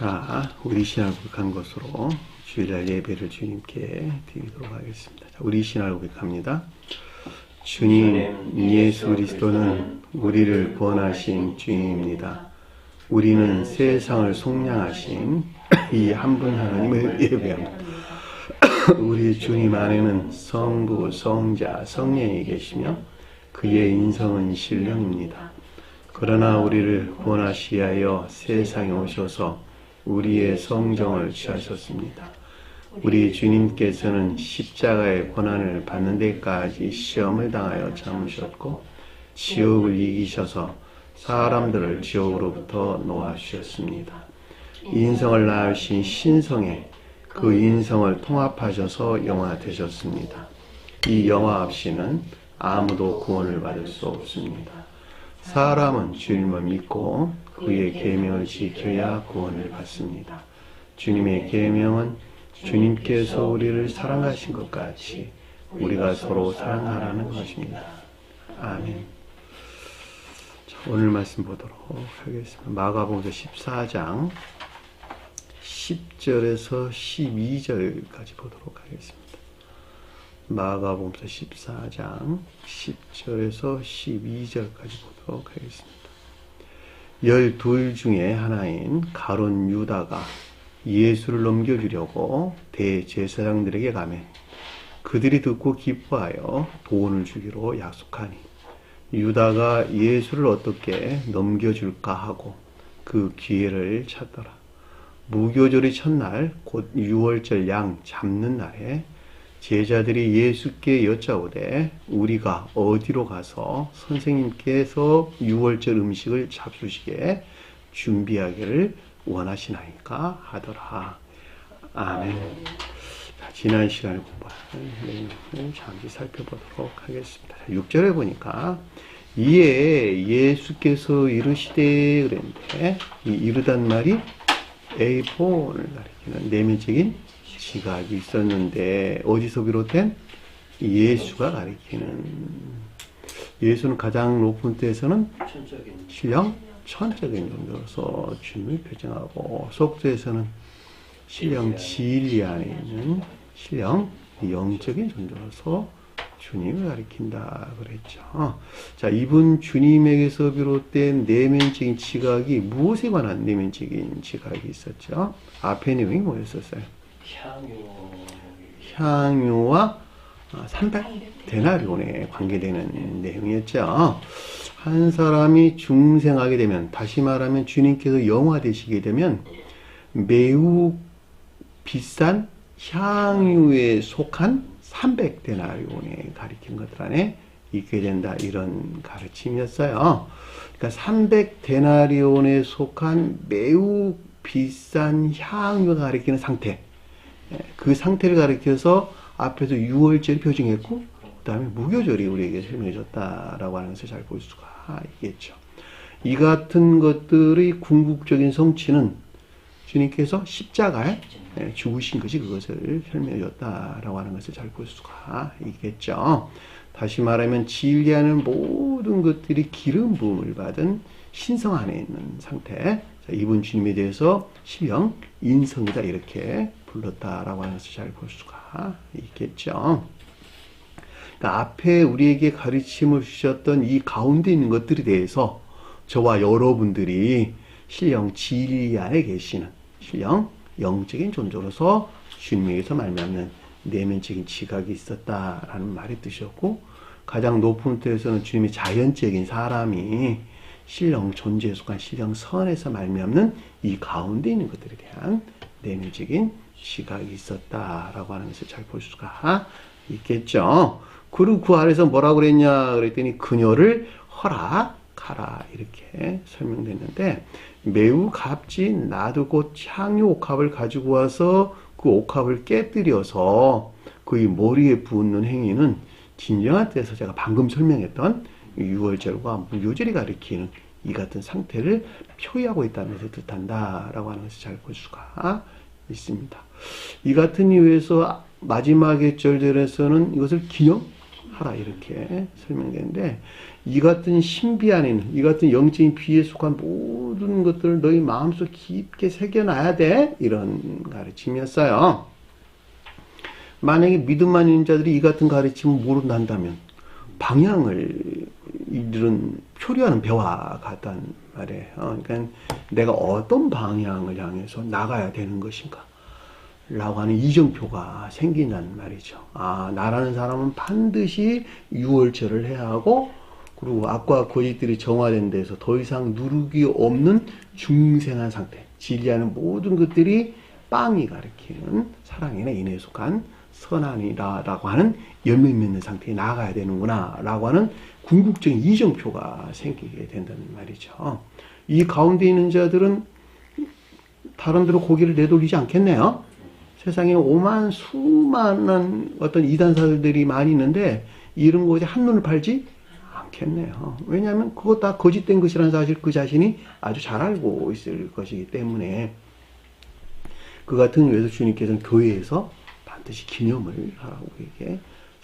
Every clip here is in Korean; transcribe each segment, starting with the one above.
자, 우리 신앙을 고백한 것으로 주일날 예배를 주님께 드리도록 하겠습니다. 자, 우리 신앙을 고백합니다. 주님 예수 그리스도는 우리를 구원하신 주님입니다. 우리는 세상을 속량하신 이 한 분 하나님을 예배합니다. 우리 주님 안에는 성부, 성자, 성령이 계시며 그의 인성은 신령입니다. 그러나 우리를 구원하시기 위하여 세상에 오셔서 우리의 성정을 취하셨습니다. 우리 주님께서는 십자가의 고난을 받는 데까지 시험을 당하여 참으셨고 지옥을 이기셔서 사람들을 지옥으로부터 놓아주셨습니다. 인성을 낳으신 신성에 그 인성을 통합하셔서 영화 되셨습니다. 이 영화 없이는 아무도 구원을 받을 수 없습니다. 사람은 주님을 믿고 그의 계명을 지켜야 구원을 받습니다. 주님의 계명은 주님께서 우리를 사랑하신 것 같이 우리가 서로 사랑하라는 것입니다. 아멘. 자, 오늘 말씀 보도록 하겠습니다. 마가복음 14장 10절에서 12절까지 보도록 하겠습니다. 마가복음 14장 10절에서 12절까지 보도록 하겠습니다. 12 중에 하나인 가룟 유다가 예수를 넘겨주려고 대제사장들에게 가매 그들이 듣고 기뻐하여 돈을 주기로 약속하니 유다가 예수를 어떻게 넘겨줄까 하고 그 기회를 찾더라. 무교절의 첫날 곧 유월절 양 잡는 날에 제자들이 예수께 여짜오되 우리가 어디로 가서 선생님께서 유월절 음식을 잡수시게 준비하기를 원하시나이까 하더라. 아멘. 자, 지난 시간에 공부한 내용을 잠시 살펴보도록 하겠습니다. 6절에 보니까 이에 예수께서 이르시되 그랬는데 이 이르단 말이 에이폰을 가리키는 내면적인 지각이 있었는데 어디서 비롯된? 예수가 가리키는 예수는 가장 높은 때에서는 신령 천적인 존재로서 주님을 표정하고 속죄에서는 신령 진리 안에 있는 신령 영적인 존재로서 주님을 가리킨다 그랬죠. 자, 이분 주님에게서 비롯된 내면적인 지각이 무엇에 관한 내면적인 지각이 있었죠? 앞에 내용이 뭐였었어요? 향유와 300데나리온에 관계되는 내용이었죠. 한 사람이 중생하게 되면, 다시 말하면 주님께서 영화되시게 되면 매우 비싼 향유에 속한 300데나리온에 가리킨 것들 안에 있게 된다, 이런 가르침이었어요. 그러니까 300데나리온에 속한 매우 비싼 향유가 가리키는 상태, 그 상태를 가리켜서 앞에서 유월절이 표징했고 그 다음에 무교절이 우리에게 설명해 줬다라고 하는 것을 잘 볼 수가 있겠죠. 이 같은 것들의 궁극적인 성취는 주님께서 십자가에 죽으신 것이 그것을 설명해 줬다라고 하는 것을 잘 볼 수가 있겠죠. 다시 말하면 진리하는 모든 것들이 기름 부음을 받은 신성 안에 있는 상태, 자, 이분 주님에 대해서 신령 인성이다 이렇게 불렀다라고 하는 것을 잘 볼 수가 있겠죠. 그러니까 앞에 우리에게 가르침을 주셨던 이 가운데 있는 것들에 대해서 저와 여러분들이 신령 진리 안에 계시는 신령 영적인 존재로서 주님에게서 말미암는 내면적인 지각이 있었다라는 말의 뜻이었고, 가장 높은 뜻에서는 주님의 자연적인 사람이 신령 존재에 속한 신령 선에서 말미암는 이 가운데 있는 것들에 대한 내면적인 지각이 있었다라고 하는 것을 잘 볼 수가 있겠죠. 그리고 그 아래서 뭐라고 그랬냐 그랬더니 그녀를 허락하라 이렇게 설명됐는데, 매우 값진 나드 곧 향유 옥합을 가지고 와서 그 옥합을 깨뜨려서 그의 머리에 붓는 행위는 진정한 뜻에서 제가 방금 설명했던 유월절과 무교절이 가리키는 이 같은 상태를 표현하고 있다는 것을 뜻한다라고 하는 것을 잘 볼 수가 있습니다. 이 같은 이유에서 마지막의 절들에서는 이것을 기념하라 하라 이렇게 설명되는데, 이 같은 신비 안에는 이 같은 영적인 비에 속한 모든 것들을 너희 마음속 깊게 새겨놔야 돼, 이런 가르침이었어요. 만약에 믿음만 있는 자들이 이 같은 가르침을 모른다면 방향을 이런 표류하는 배와 같단 말이에요. 그러니까 내가 어떤 방향을 향해서 나가야 되는 것인가 라고 하는 이정표가 생긴단 말이죠. 아, 나라는 사람은 반드시 유월절을 해야 하고, 그리고 악과 거짓들이 정화된 데서 더 이상 누룩이 없는 중생한 상태, 진리하는 모든 것들이 빵이 가리키는 사랑의 인에 속한 선한이라고 하는 열매 맺는 상태에 나아가야 되는구나 라고 하는 궁극적인 이정표가 생기게 된다는 말이죠. 이 가운데 있는 자들은 다른 데로 고개를 내돌리지 않겠네요. 세상에 오만 수많은 어떤 이단사들이 많이 있는데 이런 곳에 한눈을 팔지 않겠네요. 왜냐하면 그거 다 거짓된 것이라는 사실 그 자신이 아주 잘 알고 있을 것이기 때문에, 그 같은 의미에서 주님께서는 교회에서 반드시 기념을 하라고 이렇게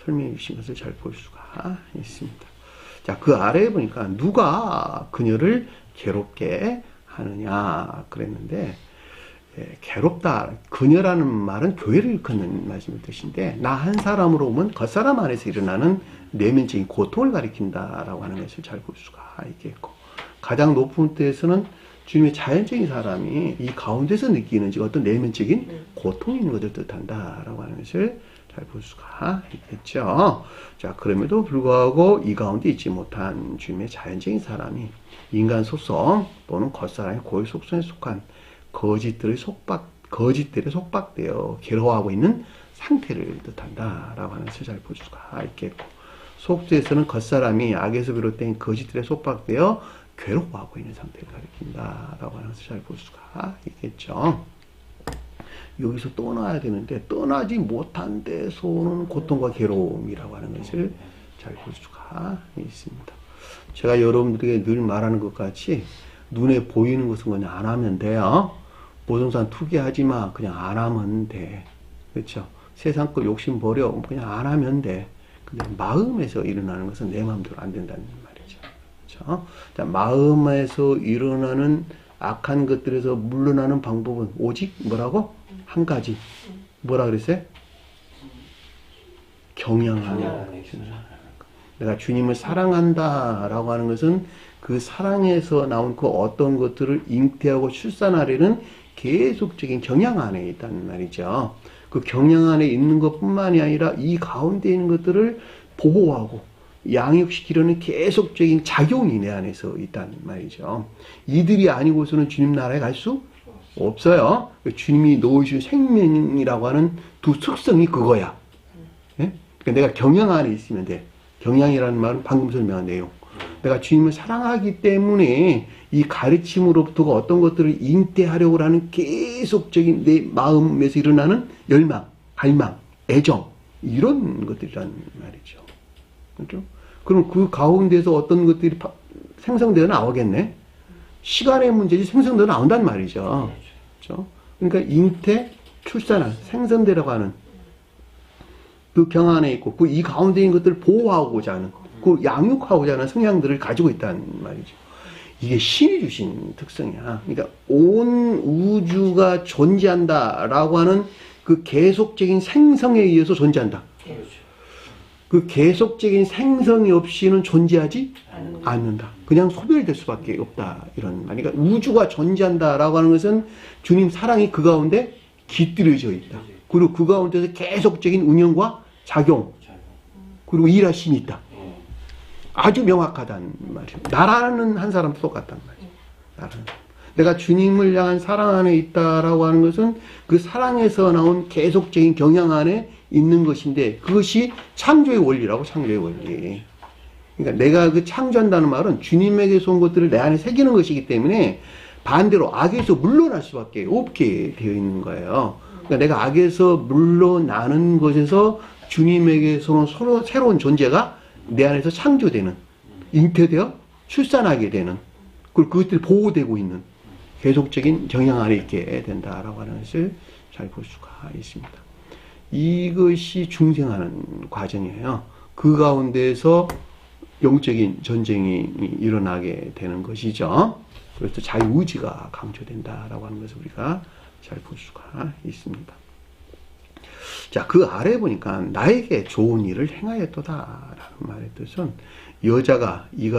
설명해 주신 것을 잘 볼 수가 있습니다. 자, 그 아래에 보니까 누가 그녀를 괴롭게 하느냐 그랬는데, 괴롭다, 그녀라는 말은 교회를 일컫는 말씀의 뜻인데, 나 한 사람으로 보면 겉사람 안에서 일어나는 내면적인 고통을 가리킨다라고 하는 것을 잘 볼 수가 있겠고, 가장 높은 뜻에서는 주님의 자연적인 사람이 이 가운데서 느끼는 어떤 내면적인 고통이 있는 것을 뜻한다라고 하는 것을 잘 볼 수가 있겠죠. 자, 그럼에도 불구하고 이 가운데 있지 못한 주님의 자연적인 사람이 인간 속성 또는 겉사람의 고유 속성에 속한 거짓들에 속박되어 괴로워하고 있는 상태를 뜻한다라고 하는 것을 잘 볼 수가 있겠고, 속죄에서는 겉사람이 악에서 비롯된 거짓들에 속박되어 괴로워하고 있는 상태를 가리킨다라고 하는 것을 잘 볼 수가 있겠죠. 여기서 떠나야 되는데 떠나지 못한 데서는 고통과 괴로움이라고 하는 것을 잘 볼 수가 있습니다. 제가 여러분들에게 늘 말하는 것 같이 눈에 보이는 것은 그냥 안 하면 돼요. 부동산 투기하지 마. 그냥 안 하면 돼. 그렇죠? 세상 거 욕심 버려. 그냥 안 하면 돼. 근데 마음에서 일어나는 것은 내 마음대로 안 된다는 말이죠. 그렇죠? 자, 마음에서 일어나는 악한 것들에서 물러나는 방법은 오직 뭐라고? 한 가지. 뭐라 그랬어요? 경향하는. 내가 주님을 사랑한다라고 하는 것은 그 사랑에서 나온 그 어떤 것들을 잉태하고 출산하려는 계속적인 경향 안에 있다는 말이죠. 그 경향 안에 있는 것뿐만이 아니라 이 가운데 있는 것들을 보호하고 양육시키려는 계속적인 작용이 내 안에서 있다는 말이죠. 이들이 아니고서는 주님 나라에 갈 수 없어요. 주님이 놓으신 생명이라고 하는 두 특성이 그거야. 예? 그러니까 내가 경향 안에 있으면 돼. 경향이라는 말은 방금 설명한 내용. 내가 주님을 사랑하기 때문에 이 가르침으로부터가 어떤 것들을 잉태하려고 하는 계속적인 내 마음에서 일어나는 열망, 갈망, 애정, 이런 것들이란 말이죠. 그렇죠? 그럼 그 가운데서 어떤 것들이 생성되어 나오겠네? 시간의 문제지 생성되어 나온단 말이죠. 그렇죠? 그러니까 잉태, 출산한, 생성되라고 하는 그 경 안에 있고, 그 이 가운데 있는 것들을 보호하고자 하는, 그 양육하고자 하는 성향들을 가지고 있다는 말이죠. 이게 신이 주신 특성이야. 그러니까 온 우주가 존재한다라고 하는 그 계속적인 생성에 의해서 존재한다. 그 계속적인 생성이 없이는 존재하지 않는다. 그냥 소멸될 수밖에 없다. 이런 말. 그러니까 우주가 존재한다라고 하는 것은 주님 사랑이 그 가운데 깃들여져 있다. 그리고 그 가운데서 계속적인 운영과 작용, 그리고 일하심이 있다. 아주 명확하다는 말이에요. 나라는 한 사람도 똑같단 말이에요. 나라는. 내가 주님을 향한 사랑 안에 있다라고 하는 것은 그 사랑에서 나온 계속적인 경향 안에 있는 것인데, 그것이 창조의 원리라고. 창조의 원리. 그러니까 내가 그 창조한다는 말은 주님에게서 온 것들을 내 안에 새기는 것이기 때문에 반대로 악에서 물러날 수밖에 없게 되어 있는 거예요. 그러니까 내가 악에서 물러나는 것에서 주님에게서는 서로 새로운 존재가 내 안에서 창조되는, 잉태되어 출산하게 되는, 그리고 그것들이 보호되고 있는 계속적인 경향 안에 있게 된다라고 하는 것을 잘 볼 수가 있습니다. 이것이 중생하는 과정이에요. 그 가운데에서 영적인 전쟁이 일어나게 되는 것이죠. 그래서 자유의지가 강조된다라고 하는 것을 우리가 잘 볼 수가 있습니다. 자, 그 아래 보니까 나에게 좋은 일을 행하였도다라는 말의 뜻은 여자가 이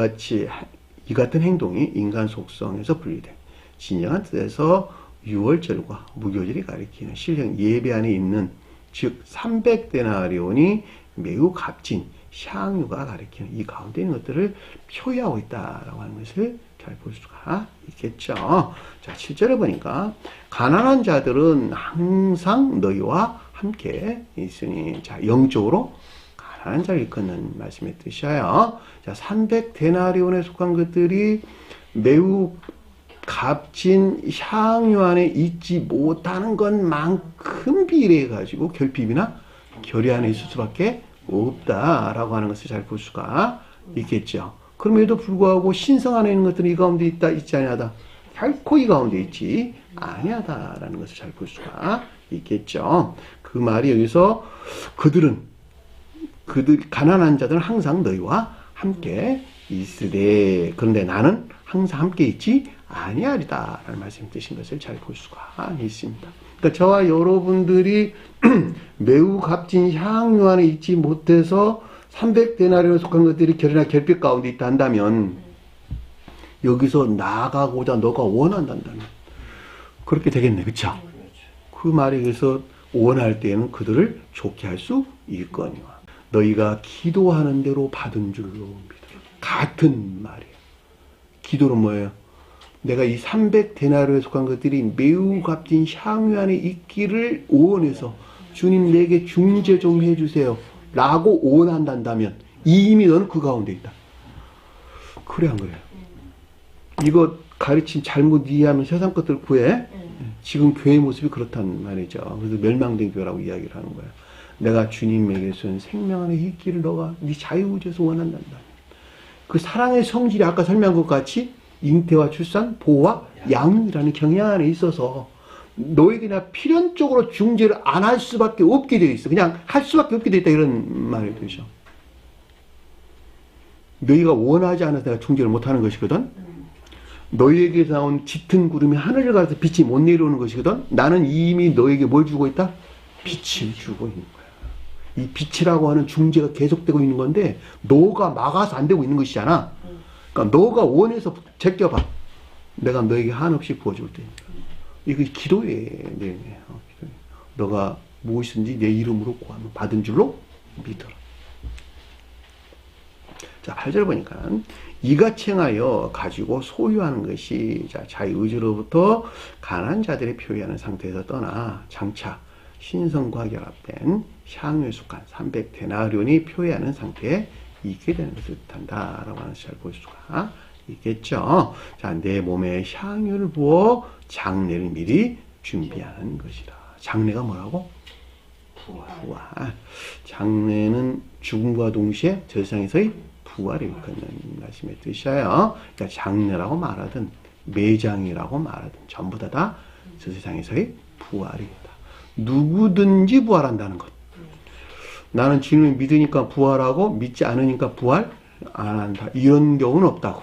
같은 행동이 인간 속성에서 분리된 진정한 뜻에서 유월절과 무교절이 가리키는 신령 예배 안에 있는 즉 300데나리온이 매우 값진 향유가 가리키는 이 가운데 있는 것들을 표현하고 있다라고 하는 것을 잘 볼 수가 있겠죠. 자, 7절에 보니까 가난한 자들은 항상 너희와 함께 있으니, 자, 영적으로 가난한 자를 일컫는 말씀의 뜻이에요. 자, 300데나리온에 속한 것들이 매우 값진 향유 안에 있지 못하는 것만큼 비례해 가지고 결핍이나 결의 안에 있을 수밖에 없다라고 하는 것을 잘 볼 수가 있겠죠. 그럼에도 불구하고 신성 안에 있는 것들은 이 가운데 있지 아니하다. 결코 이 가운데 있지 아니하다라는 것을 잘 볼 수가 있겠죠. 그 말이 여기서 가난한 자들은 항상 너희와 함께 있으되 그런데 나는 항상 함께 있지 아니하리다 라는 말씀이 뜻인 것을 잘 볼 수가 있습니다. 그러니까 저와 여러분들이 매우 값진 향유 안에 있지 못해서 300데나리온에 속한 것들이 결이나 결핍 가운데 있다 한다면 여기서 나아가고자 너가 원한다면 그렇게 되겠네. 그쵸? 그 말에 의해서 원할 때에는 그들을 좋게 할 수 있거니와 너희가 기도하는 대로 받은 줄로 믿으라. 같은 말이에요. 기도는 뭐예요? 내가 이 300데나리온에 속한 것들이 매우 값진 향유 안에 있기를 원해서 주님 내게 중재 좀 해주세요 라고 원한다면 이미 너는 그 가운데 있다. 그래 안 그래요? 이거 가르침 잘못 이해하면 세상 것들 구해. 지금 교회 모습이 그렇단 말이죠. 그래서 멸망된 교회라고 이야기를 하는 거예요. 내가 주님에게서 생명 안에 있기를 너가 네 자유의지에서 원한단다. 그 사랑의 성질이 아까 설명한 것 같이 잉태와 출산, 보호와 양육이라는 경향 안에 있어서 너에게 나 필연적으로 중재를 안 할 수밖에 없게 되어 있어. 그냥 할 수밖에 없게 되어 있다 이런 말이 되죠. 너희가 원하지 않아서 내가 중재를 못하는 것이거든. 너희에게서 나온 짙은 구름이 하늘을 가서 빛이 못 내려오는 것이거든. 나는 이미 너에게 뭘 주고 있다? 빛을 주고 있는 거야. 이 빛이라고 하는 중재가 계속되고 있는 건데 너가 막아서 안 되고 있는 것이잖아. 그러니까 너가 원해서 제껴봐. 내가 너에게 한없이 부어줄 테니까. 이거 기도의 내용이에요. 너가 무엇이든지 내 이름으로 구하면 받은 줄로 믿어라. 자, 8절 보니까 이같이 행하여 가지고 소유하는 것이 자유의지로부터 가난한 자들이 표현하는 상태에서 떠나 장차 신성과 결합된 향유에 속한 300데나리온이 표현하는 상태에 있게 되는 것을 뜻한다라고 하는 것을 잘 볼 수가 있겠죠. 자, 내 몸에 향유를 부어 장례를 미리 준비하는 것이라. 장례가 뭐라고? 부활. 장례는 죽음과 동시에 저 세상에서의 부활을 일컫는 말씀의 뜻이에요. 그러니까 장례라고 말하든 매장이라고 말하든 전부 다 저 세상에서의 부활이다. 누구든지 부활한다는 것. 나는 주님을 믿으니까 부활하고 믿지 않으니까 부활 안 한다. 이런 경우는 없다고.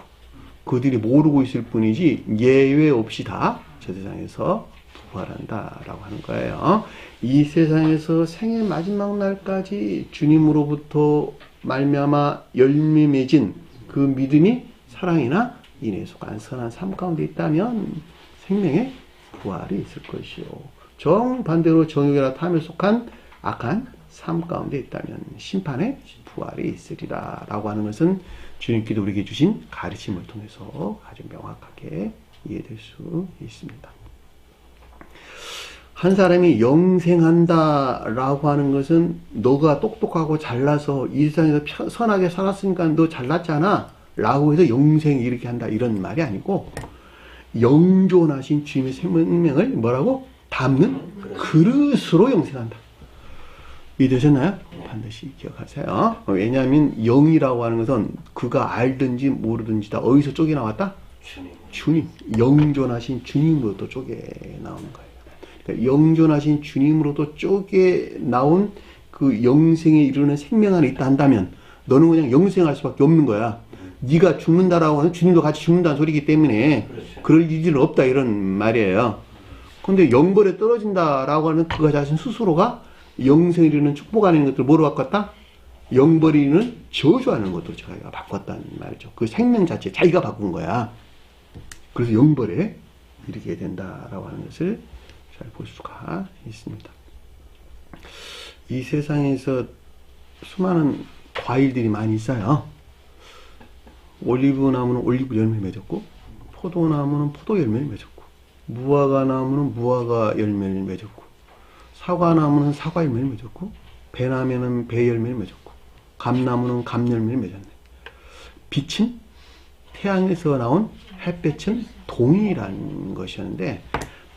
그들이 모르고 있을 뿐이지 예외 없이 다 저 세상에서 부활한다라고 하는 거예요. 이 세상에서 생의 마지막 날까지 주님으로부터 말미암아 열매 맺은 그 믿음이 사랑이나 인에 속한 선한 삶 가운데 있다면 생명의 부활이 있을 것이요. 정반대로 정욕이나 탐에 속한 악한 삶 가운데 있다면 심판의 부활이 있으리라 라고 하는 것은 주님께서 우리에게 주신 가르침을 통해서 아주 명확하게 이해될 수 있습니다. 한 사람이 영생한다 라고 하는 것은 너가 똑똑하고 잘나서 이 세상에서 선하게 살았으니까 너 잘났잖아 라고 해서 영생 이렇게 한다 이런 말이 아니고 영존하신 주님의 생명을 뭐라고? 담는 그릇으로 영생한다. 이해되셨나요? 반드시 기억하세요. 왜냐하면 영이라고 하는 것은 그가 알든지 모르든지 다 어디서 쪼개 나왔다? 주님. 영존하신 주님으로부터 쪼개 나오는 거예요. 그러니까 영존하신 주님으로부터 쪼개 나온 그 영생에 이르는 생명 안에 있다 한다면 너는 그냥 영생할 수밖에 없는 거야. 네가 죽는다라고 하는 주님도 같이 죽는다는 소리이기 때문에 그렇죠. 그럴 일은 없다 이런 말이에요. 근데 영벌에 떨어진다라고 하는 그가 자신 스스로가 영생을 이루는 축복하는 것들을 뭐로 바꿨다? 영벌이는 저주하는 것으로 자기가 바꿨다는 말이죠. 그 생명 자체 자기가 바꾼 거야. 그래서 영벌에 이르게 된다라고 하는 것을 잘 볼 수가 있습니다. 이 세상에서 수많은 과일들이 많이 있어요. 올리브 나무는 올리브 열매를 맺었고, 포도나무는 포도 열매를 맺었고, 무화과 나무는 무화과 열매를 맺었고, 사과나무는 사과 열매를 맺었고, 배나무는 배 열매를 맺었고, 감나무는 감 열매를 맺었네. 빛은 태양에서 나온 햇볕은 동일한 것이었는데,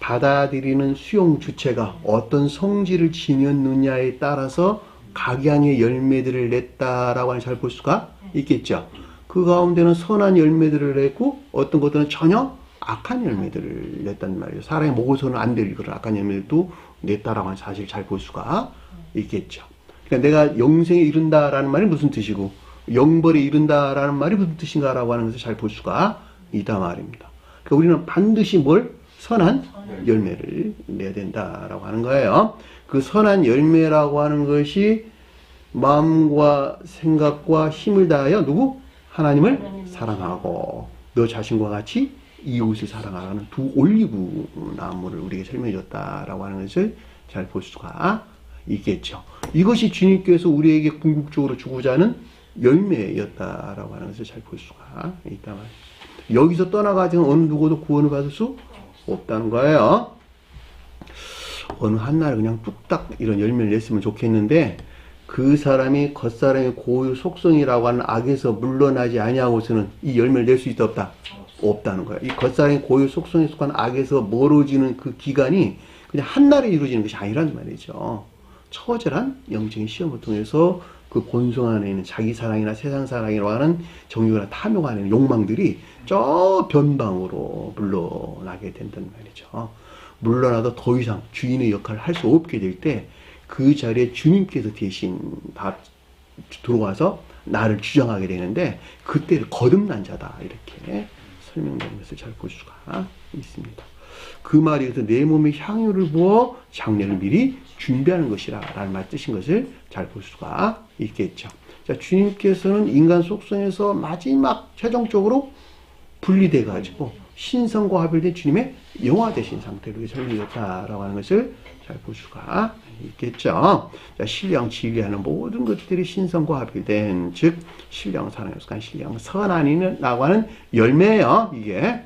받아들이는 수용 주체가 어떤 성질을 지녔느냐에 따라서 각양의 열매들을 냈다라고 하는 잘 볼 수가 있겠죠. 그 가운데는 선한 열매들을 냈고 어떤 것들은 전혀 악한 열매들을 냈단 말이죠. 사람이 먹어서는 안 될 그런 악한 열매들도 냈다라고 하는 사실 잘 볼 수가 있겠죠. 그러니까 내가 영생에 이른다라는 말이 무슨 뜻이고 영벌에 이른다라는 말이 무슨 뜻인가라고 하는 것을 잘 볼 수가 있다 말입니다. 그러니까 우리는 반드시 뭘? 선한 열매를 내야 된다라고 하는 거예요. 그 선한 열매라고 하는 것이 마음과 생각과 힘을 다하여 누구? 하나님을 사랑하고 너 자신과 같이 이웃을 사랑하라는 두 올리브 나무를 우리에게 설명해 줬다라고 하는 것을 잘 볼 수가 있겠죠. 이것이 주님께서 우리에게 궁극적으로 주고자 하는 열매였다라고 하는 것을 잘 볼 수가 있다 말이에요. 여기서 떠나가지고 어느 누구도 구원을 받을 수 없다는 거예요. 어느 한날 그냥 뚝딱 이런 열매를 냈으면 좋겠는데 그 사람이 겉사람의 고유 속성이라고 하는 악에서 물러나지 아니하고서는 이 열매를 낼 수 있다 없다? 없다는 거야. 이 겉사람의 고유 속성에 속한 악에서 멀어지는 그 기간이 그냥 한날에 이루어지는 것이 아니란 말이죠. 처절한 영적인 시험을 통해서 그 본성 안에 있는 자기 사랑이나 세상 사랑이라고 하는 정욕이나 탐욕 안에 있는 욕망들이 저 변방으로 물러나게 된단 말이죠. 물러나도 더 이상 주인의 역할을 할 수 없게 될 때 그 자리에 주님께서 대신 다 들어와서 나를 주장하게 되는데 그때를 거듭난 자다 이렇게 설명되는 것을 잘 볼 수가 있습니다. 그 말이 그래서 내 몸에 향유를 부어 장례를 미리 준비하는 것이라 라는 말 뜻인 것을 잘 볼 수가 있겠죠. 자, 주님께서는 인간 속성에서 마지막 최종적으로 분리돼 가지고 신성과 합일된 주님의 영화 되신 상태로 설명했다라고 하는 것을 잘 볼 수가 있겠죠. 자, 신령 진리하는 모든 것들이 신성과 합일된 즉 신령 사랑에 속한 신령 선한이라고 하는 열매예요. 이게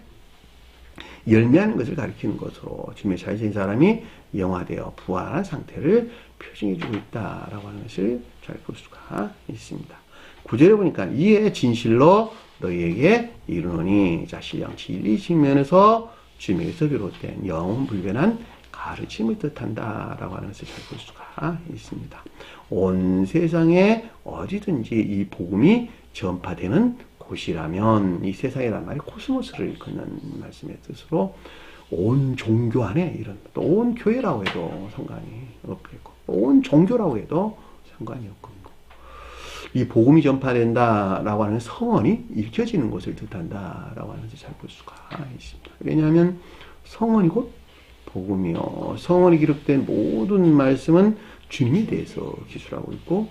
열매하는 것을 가리키는 것으로 주님의 자신인 사람이 영화되어 부활한 상태를 표징해주고 있다라고 하는 것을 잘 볼 수가 있습니다. 9절에 보니까 이에 진실로 너희에게 이르노니 자 신령 진리 측면에서 주님에게서 비롯된 영원 불변한 가르침을 뜻한다라고 하는 것을 잘 볼 수가 있습니다. 온 세상에 어디든지 이 복음이 전파되는 곳이라면 이 세상이란 말이 코스모스를 일컫는 말씀의 뜻으로 온 종교 안에 이런 또 온 교회라고 해도 상관이 없겠고 온 종교라고 해도 상관이 없고 이 복음이 전파된다라고 하는 성언이 읽혀지는 것을 뜻한다라고 하는 것을 잘 볼 수가 있습니다. 왜냐하면 성언이 곧 복음이요. 성언이 기록된 모든 말씀은 주님에 대해서 기술하고 있고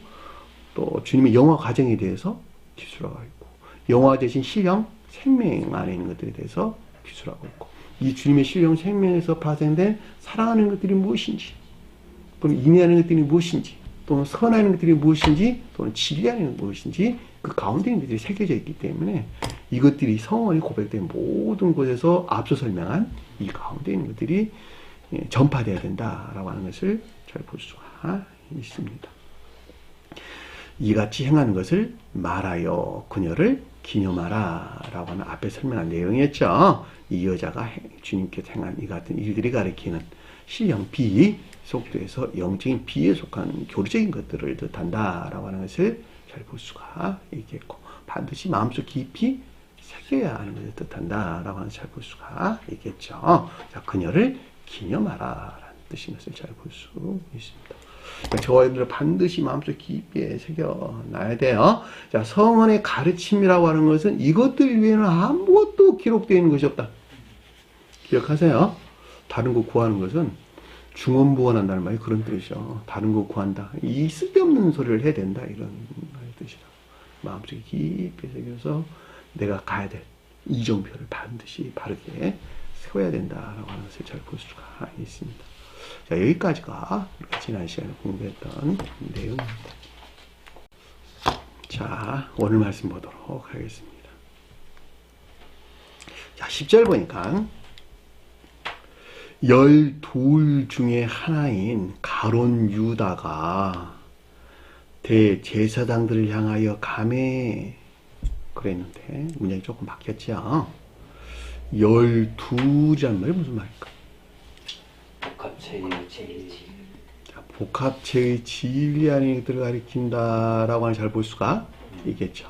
또 주님의 영화 과정에 대해서 기술하고 있고 영화 대신 신령 생명 안에 있는 것들에 대해서 기술하고 있고 이 주님의 신령 생명에서 파생된 사랑하는 것들이 무엇인지 또는 인내하는 것들이 무엇인지 또는 선하는 것들이 무엇인지 또는 진리하는 것이 무엇인지 그 가운데 있는 것들이 새겨져 있기 때문에 이것들이 성언이 고백된 모든 곳에서 앞서 설명한 이 가운데 있는 것들이 전파되어야 된다라고 하는 것을 잘 볼 수가 있습니다. 이같이 행하는 것을 말하여 그녀를 기념하라 라고 하는 앞에 설명한 내용이었죠. 이 여자가 주님께서 행한 이 같은 일들이 가리키는 신령 비 속도에서 영적인 비에 속한 교리적인 것들을 뜻한다라고 하는 것을 잘 볼 수가 있겠고 반드시 마음속 깊이 새겨야 하는 것을 뜻한다라고 하는 것을 잘 볼 수가 있겠죠. 자, 그녀를 기념하라 라는 뜻인 것을 잘 볼 수 있습니다. 저와 여러분들 반드시 마음속 깊게 새겨놔야 돼요. 자, 성언의 가르침이라고 하는 것은 이것들 외에는 아무것도 기록되어 있는 것이 없다. 기억하세요. 다른 거 구하는 것은 중언부언한다는 말이 그런 뜻이죠. 다른 거 구한다. 이 쓸데없는 소리를 해야 된다. 이런 뜻이라. 마음속에 깊게 새겨서 내가 가야 될 이정표를 반드시 바르게 세워야 된다라고 하는 것을 잘 볼 수가 있습니다. 자, 여기까지가 우리가 지난 시간에 공부했던 내용입니다. 자, 오늘 말씀 보도록 하겠습니다. 자, 10절 보니까 12 중에 하나인 가론 유다가 대제사장들을 향하여 감해 그랬는데 문장이 조금 바뀌었죠. 12이란 말이 무슨 말일까? 복합체의 진리하는 것들을 가리킨다라고 하는 잘 볼 수가 있겠죠.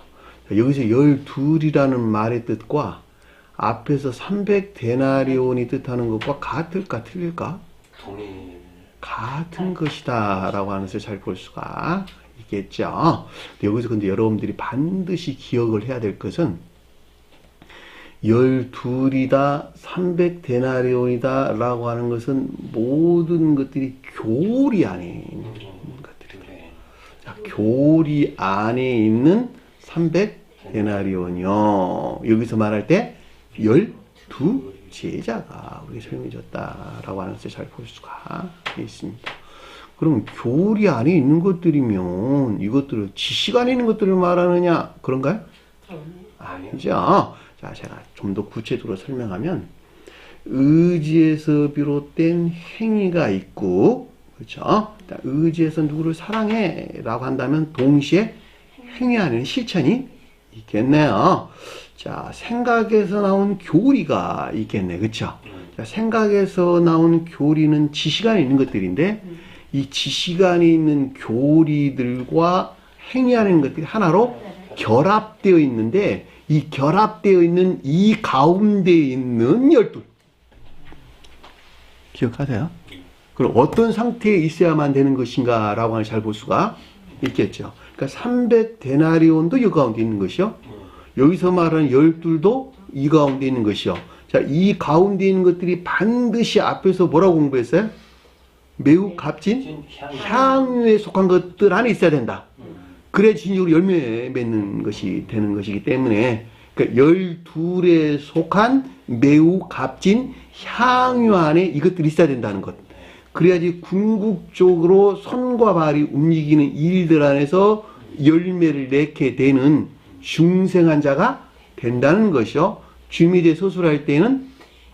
자, 여기서 12이라는 말의 뜻과 앞에서 300데나리온이 뜻하는 것과 같을까 틀릴까? 같은 것이다 라고 하는 것을 잘 볼 수가 있겠죠. 여기서 근데 여러분들이 반드시 기억을 해야 될 것은 12이다, 300데나리온이다 라고 하는 것은 모든 것들이 교리 안에 있는 것들이다. 자, 교리 안에 있는 300데나리온이요. 여기서 말할 때 12제자가 우리에게 설명해 줬다라고 하는 것을 잘 볼 수가 있습니다. 그럼 교리 안에 있는 것들이면 이것들을 지식 안에 있는 것들을 말하느냐 그런가요? 아니죠. 자, 제가 좀 더 구체적으로 설명하면 의지에서 비롯된 행위가 있고, 그렇죠? 의지에서 누구를 사랑해 라고 한다면 동시에 행위 안에는 실천이 있겠네요. 자, 생각에서 나온 교리가 있겠네, 그렇죠? 자, 생각에서 나온 교리는 지식 안에 있는 것들인데 이 지식 안에 있는 교리들과 행위 안에 있는 것들이 하나로 결합되어 있는데 이 결합되어 있는 이 가운데 있는 12 기억하세요? 그럼 어떤 상태에 있어야만 되는 것인가 라고 하는 잘 볼 수가 있겠죠. 그러니까 300데나리온도 이 가운데 있는 것이요. 여기서 말하는 12도 이 가운데 있는 것이요. 자, 이 가운데 있는 것들이 반드시 앞에서 뭐라고 공부했어요? 매우 값진 향유에 속한 것들 안에 있어야 된다. 그래야 진정으로 열매 맺는 것이 되는 것이기 때문에 그러니까 12에 속한 매우 값진 향유 안에 이것들이 있어야 된다는 것. 그래야지 궁극적으로 손과 발이 움직이는 일들 안에서 열매를 맺게 되는 중생한 자가 된다는 것이요. 주미대 소술할 때는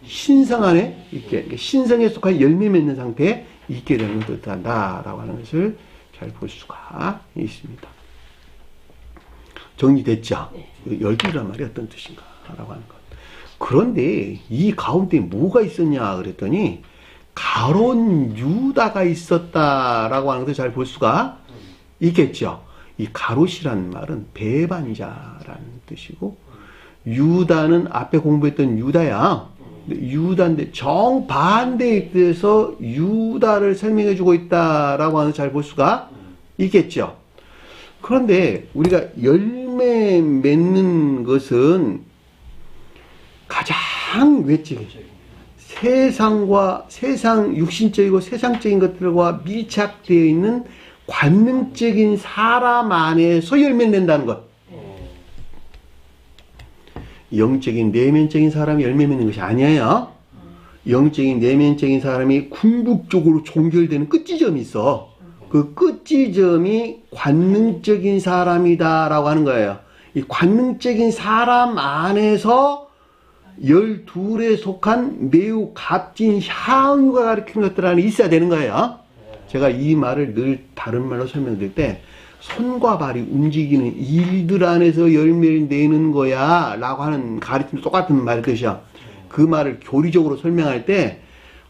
신성 안에 있게, 신성에 속한 열매 맺는 상태에 있게 되는 것을 뜻한다라고 하는 것을 잘 볼 수가 있습니다. 정리됐죠? 12이란 말이 어떤 뜻인가? 라고 하는 것. 그런데 이 가운데 뭐가 있었냐? 그랬더니 가론 유다가 있었다라고 하는 것을 잘 볼 수가 있겠죠? 이 가롯이라는 말은 배반자라는 뜻이고 유다는 앞에 공부했던 유다야. 유다인데 정반대의 뜻에서 유다를 설명해주고 있다라고 하는 잘 볼 수가 있겠죠. 그런데 우리가 열매 맺는 것은 가장 외적인 세상 육신적이고 세상적인 것들과 밀착되어 있는 관능적인 사람 안에서 열매를 낸다는 것. 영적인 내면적인 사람이 열매 맺는 것이 아니에요. 영적인 내면적인 사람이 궁극적으로 종결되는 끝지점이 있어. 그 끝지점이 관능적인 사람이다라고 하는 거예요. 이 관능적인 사람 안에서 12에 속한 매우 값진 향유가 가리키는 것들 안에 있어야 되는 거예요. 제가 이 말을 늘 다른 말로 설명드릴 때 손과 발이 움직이는 일들 안에서 열매를 내는 거야 라고 하는 가르침도 똑같은 말 뜻이야. 그 말을 교리적으로 설명할 때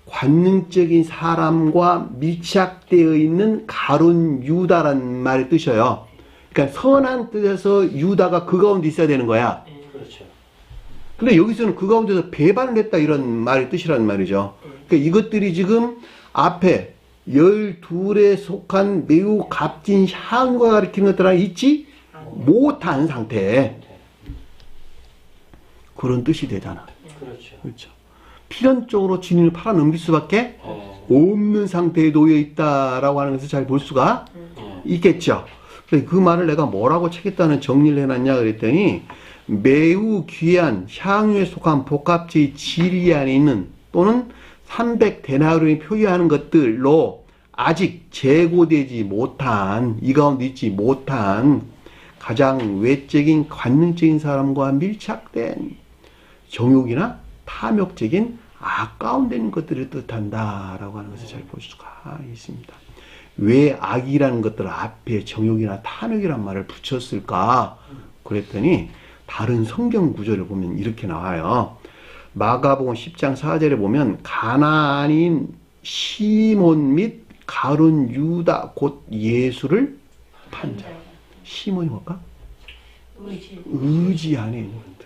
관능적인 사람과 밀착되어 있는 가론 유다라는 말의 뜻이에요. 그러니까 선한 뜻에서 유다가 그 가운데 있어야 되는 거야. 그렇죠. 근데 여기서는 그 가운데서 배반을 했다 이런 말의 뜻이란 말이죠. 그러니까 이것들이 지금 앞에 12에 속한 매우 값진 향유가 가리키는 것들은 있지 못한 상태. 그런 뜻이 되잖아. 그렇죠. 필연적으로 주님을 팔아넘길 수밖에 없는 상태에 놓여 있다라고 하는 것을 잘 볼 수가 있겠죠. 그 말을 내가 뭐라고 책에다는 정리를 해놨냐 그랬더니 매우 귀한 향유에 속한 복합체의 질이 안에 있는 또는 300데나리온이 표기하는 것들로 아직 재고되지 못한 이 가운데 있지 못한 가장 외적인 관능적인 사람과 밀착된 정욕이나 탐욕적인 아까운 것들을 뜻한다라고 하는 것을 잘 볼 수가 있습니다. 왜 악이라는 것들 앞에 정욕이나 탐욕이란 말을 붙였을까? 그랬더니 다른 성경 구절을 보면 이렇게 나와요. 마가복음 10장 4절에 보면 가나안인 시몬 및 가룟 유다 곧 예수를 판 자. 시몬이 뭘까? 의지 안에 있는 것들.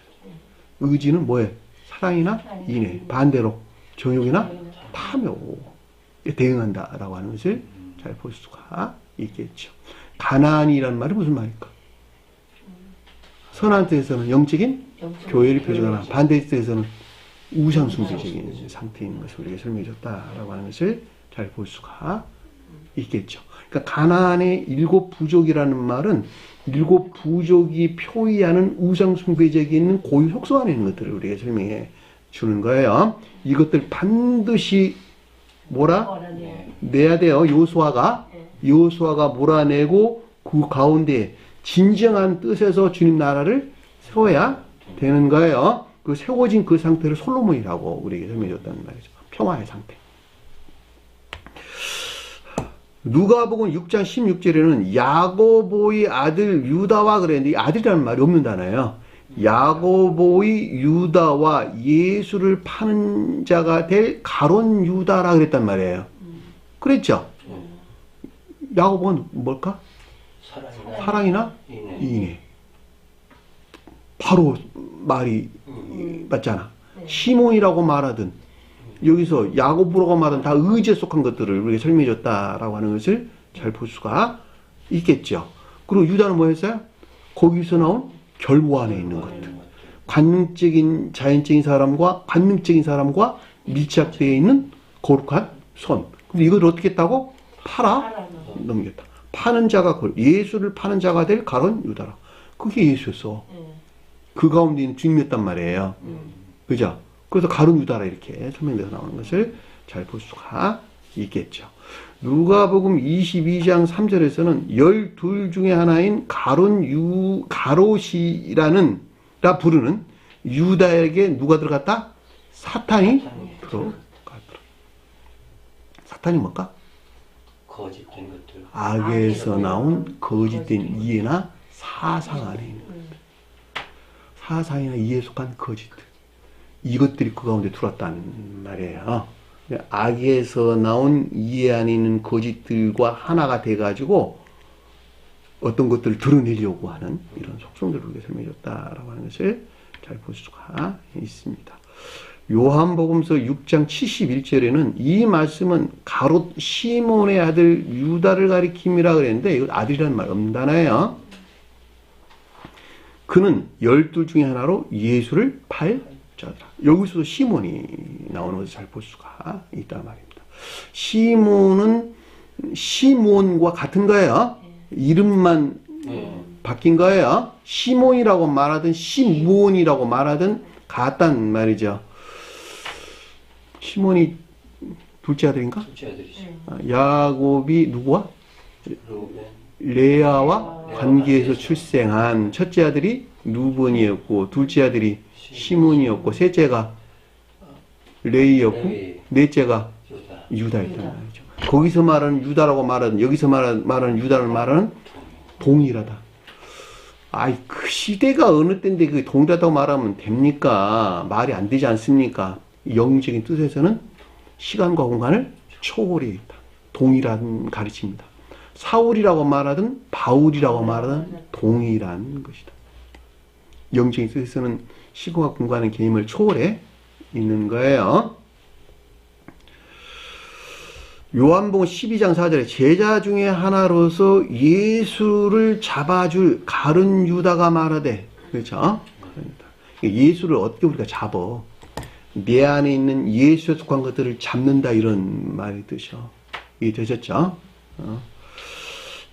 의지는 뭐예요? 사랑이나 인애. 반대로 정욕이나 탐욕에 대응한다라고 하는 것을 잘 볼 수가 있겠죠. 가나안이라는 말이 무슨 말일까? 선한 뜻에서는 영적인 교회를 표현하나 반대 뜻에서는 우상숭배적인 상태에 있는 것을 우리에게 설명해 줬다라고 하는 것을 잘 볼 수가 있겠죠. 그러니까 가나안의 7 부족이라는 말은 7 부족이 표의하는 우상숭배적인 고유 속성 안에 있는 것들을 우리에게 설명해 주는 거예요. 이것들 반드시 내야 돼요. 요수아가 몰아내고 그 가운데 진정한 뜻에서 주님 나라를 세워야 되는 거예요. 그 세워진 그 상태를 솔로몬이라고 우리에게 설명해 줬다는 말이죠. 평화의 상태. 누가복음 6장 16절에는 야고보의 아들 유다와 그랬는데 아들이라는 말이 없는 단어예요. 야고보의 유다와 예수를 파는 자가 될 가룟 유다라 그랬단 말이에요. 그랬죠? 야고보는 뭘까? 사랑이나 인애. 바로 말이 맞잖아. 시몬이라고 말하든 여기서 야고보라고 말하든 다 의지에 속한 것들을 우리에게 설명해 줬다라고 하는 것을 잘 볼 수가 있겠죠. 그리고 유다는 뭐였어요? 거기서 나온 결부 안에 있는 것들. 관능적인 자연적인 사람과 관능적인 사람과 밀착되어 있는 거룩한 손. 근데 이걸 어떻게 했다고? 팔아 넘겼다. 파는 자가 예수를 파는 자가 될 가룟 유다라. 그게 예수였어. 그 가운데 있는 주님이었단 말이에요. 그죠? 그래서 가룟 유다라 이렇게 설명돼서 나오는 것을 잘 볼 수가 있겠죠. 누가복음 22장 3절에서는 12 중에 하나인 가롯이라는 라 부르는 유다에게 누가 들어갔다? 사탄이 들어갔더라. 사탄이 뭘까? 거짓된 것들. 악에서 나온 거짓된 이해나 사상 안에 있는 것들. 사상이나 이해에 속한 거짓들. 이것들이 그 가운데 들어왔다는 말이에요. 악에서 나온 이해 안에 있는 거짓들과 하나가 돼가지고 어떤 것들을 드러내려고 하는 이런 속성들을 우리가 설명해줬다라고 하는 것을 잘 볼 수가 있습니다. 요한복음서 6장 71절에는 이 말씀은 가롯 시몬의 아들 유다를 가리킴이라 그랬는데 이거 아들이라는 말 없는 단어예요. 그는 12 중에 하나로 예수를 팔 자더라. 여기서도 시몬이 나오는 것을 잘 볼 수가 있단 말입니다. 시몬은 시몬과 같은 거예요. 이름만 바뀐 거예요. 시몬이라고 말하든 시므온이라고 말하든 같단 말이죠. 시몬이 둘째 아들인가? 둘째 아들이죠. 야곱이 누구와? 레아와 관계에서 출생한 첫째 아들이 루벤이었고 둘째 아들이 시몬이었고 셋째가 레이였고 넷째가 유다였단 말이죠. 거기서 말하는 유다라고 말하는 여기서 말하는 유다를 말하는 동일하다. 아이 그 시대가 어느 때인데 그 동일하다고 말하면 됩니까? 말이 안 되지 않습니까? 영적인 뜻에서는 시간과 공간을 초월해 있다. 동일한 가르침입니다. 사울이라고 말하든 바울이라고 말하든 동일한 것이다. 영적인 뜻에서는 시공과 공간의 개념을 초월해 있는 거예요. 요한복음 12장 4절에 제자 중에 하나로서 예수를 잡아줄 가룟 유다가 말하되, 그렇죠? 예수를 어떻게 우리가 잡어? 내 안에 있는 예수에 속한 것들을 잡는다, 이런 말이 뜻이요. 이해되셨죠?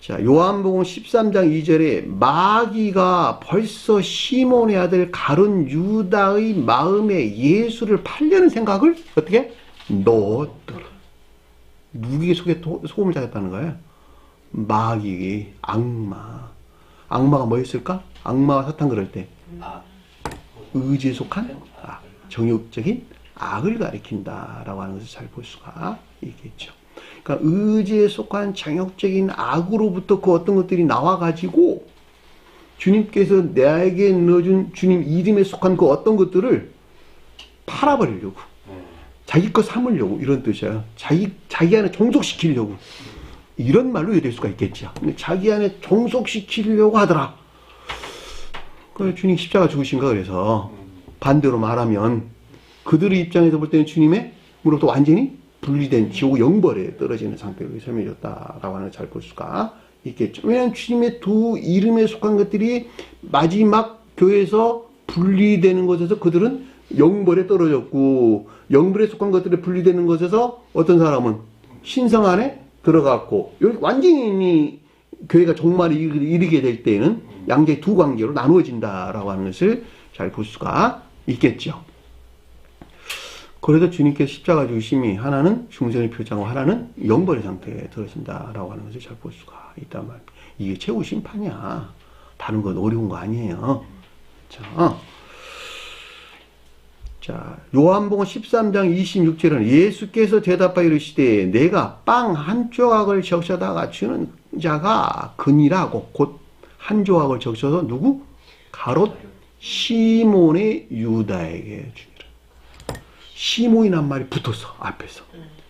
자, 요한복음 13장 2절에 마귀가 벌써 시몬의 아들 가룟 유다의 마음에 예수를 팔려는 생각을 어떻게? 넣었더라. 누구에게 소금을 잡았다는 거예요? 마귀, 악마. 악마가 뭐였을까? 악마와 사탄 그럴 때 의지에 속한 정욕적인 악을 가리킨다라고 하는 것을 잘 볼 수가 있겠죠. 그러니까 의지에 속한 정욕적인 악으로부터 그 어떤 것들이 나와가지고 주님께서 나에게 넣어준 주님 이름에 속한 그 어떤 것들을 팔아버리려고, 자기 거 삼으려고, 이런 뜻이에요. 자기 안에 종속시키려고, 이런 말로 이해될 수가 있겠죠. 근데 자기 안에 종속시키려고 하더라. 그래서 주님 십자가 죽으신가. 그래서 반대로 말하면 그들의 입장에서 볼 때는 주님으로부터 완전히 분리된 지옥 영벌에 떨어지는 상태로 설명해줬다라고 하는 걸 잘 볼 수가 있겠죠. 왜냐하면 주님의 두 이름에 속한 것들이 마지막 교회에서 분리되는 것에서 그들은 영벌에 떨어졌고, 영벌에 속한 것들이 분리되는 것에서 어떤 사람은 신성 안에 들어갔고, 여기 완전히 교회가 종말에 이르게 될 때에는 양자의 두 관계로 나누어진다라고 하는 것을 잘 볼 수가 있겠죠. 그래서 주님께서 십자가 죽으심이 하나는 중생의 표장하고 하나는 영벌의 상태에 들어진다라고 하는 것을 잘 볼 수가 있단 말입니다. 이게 최후 심판이야. 다른 건 어려운 거 아니에요. 자, 요한복음 13장 26절은 예수께서 대답하여 이르시되 내가 빵 한 조각을 적셔다가 주는 자가 그니라고, 곧 한 조각을 적셔서 누구? 가롯 시몬의 유다에게 주니라. 시몬이란 말이 붙었어, 앞에서.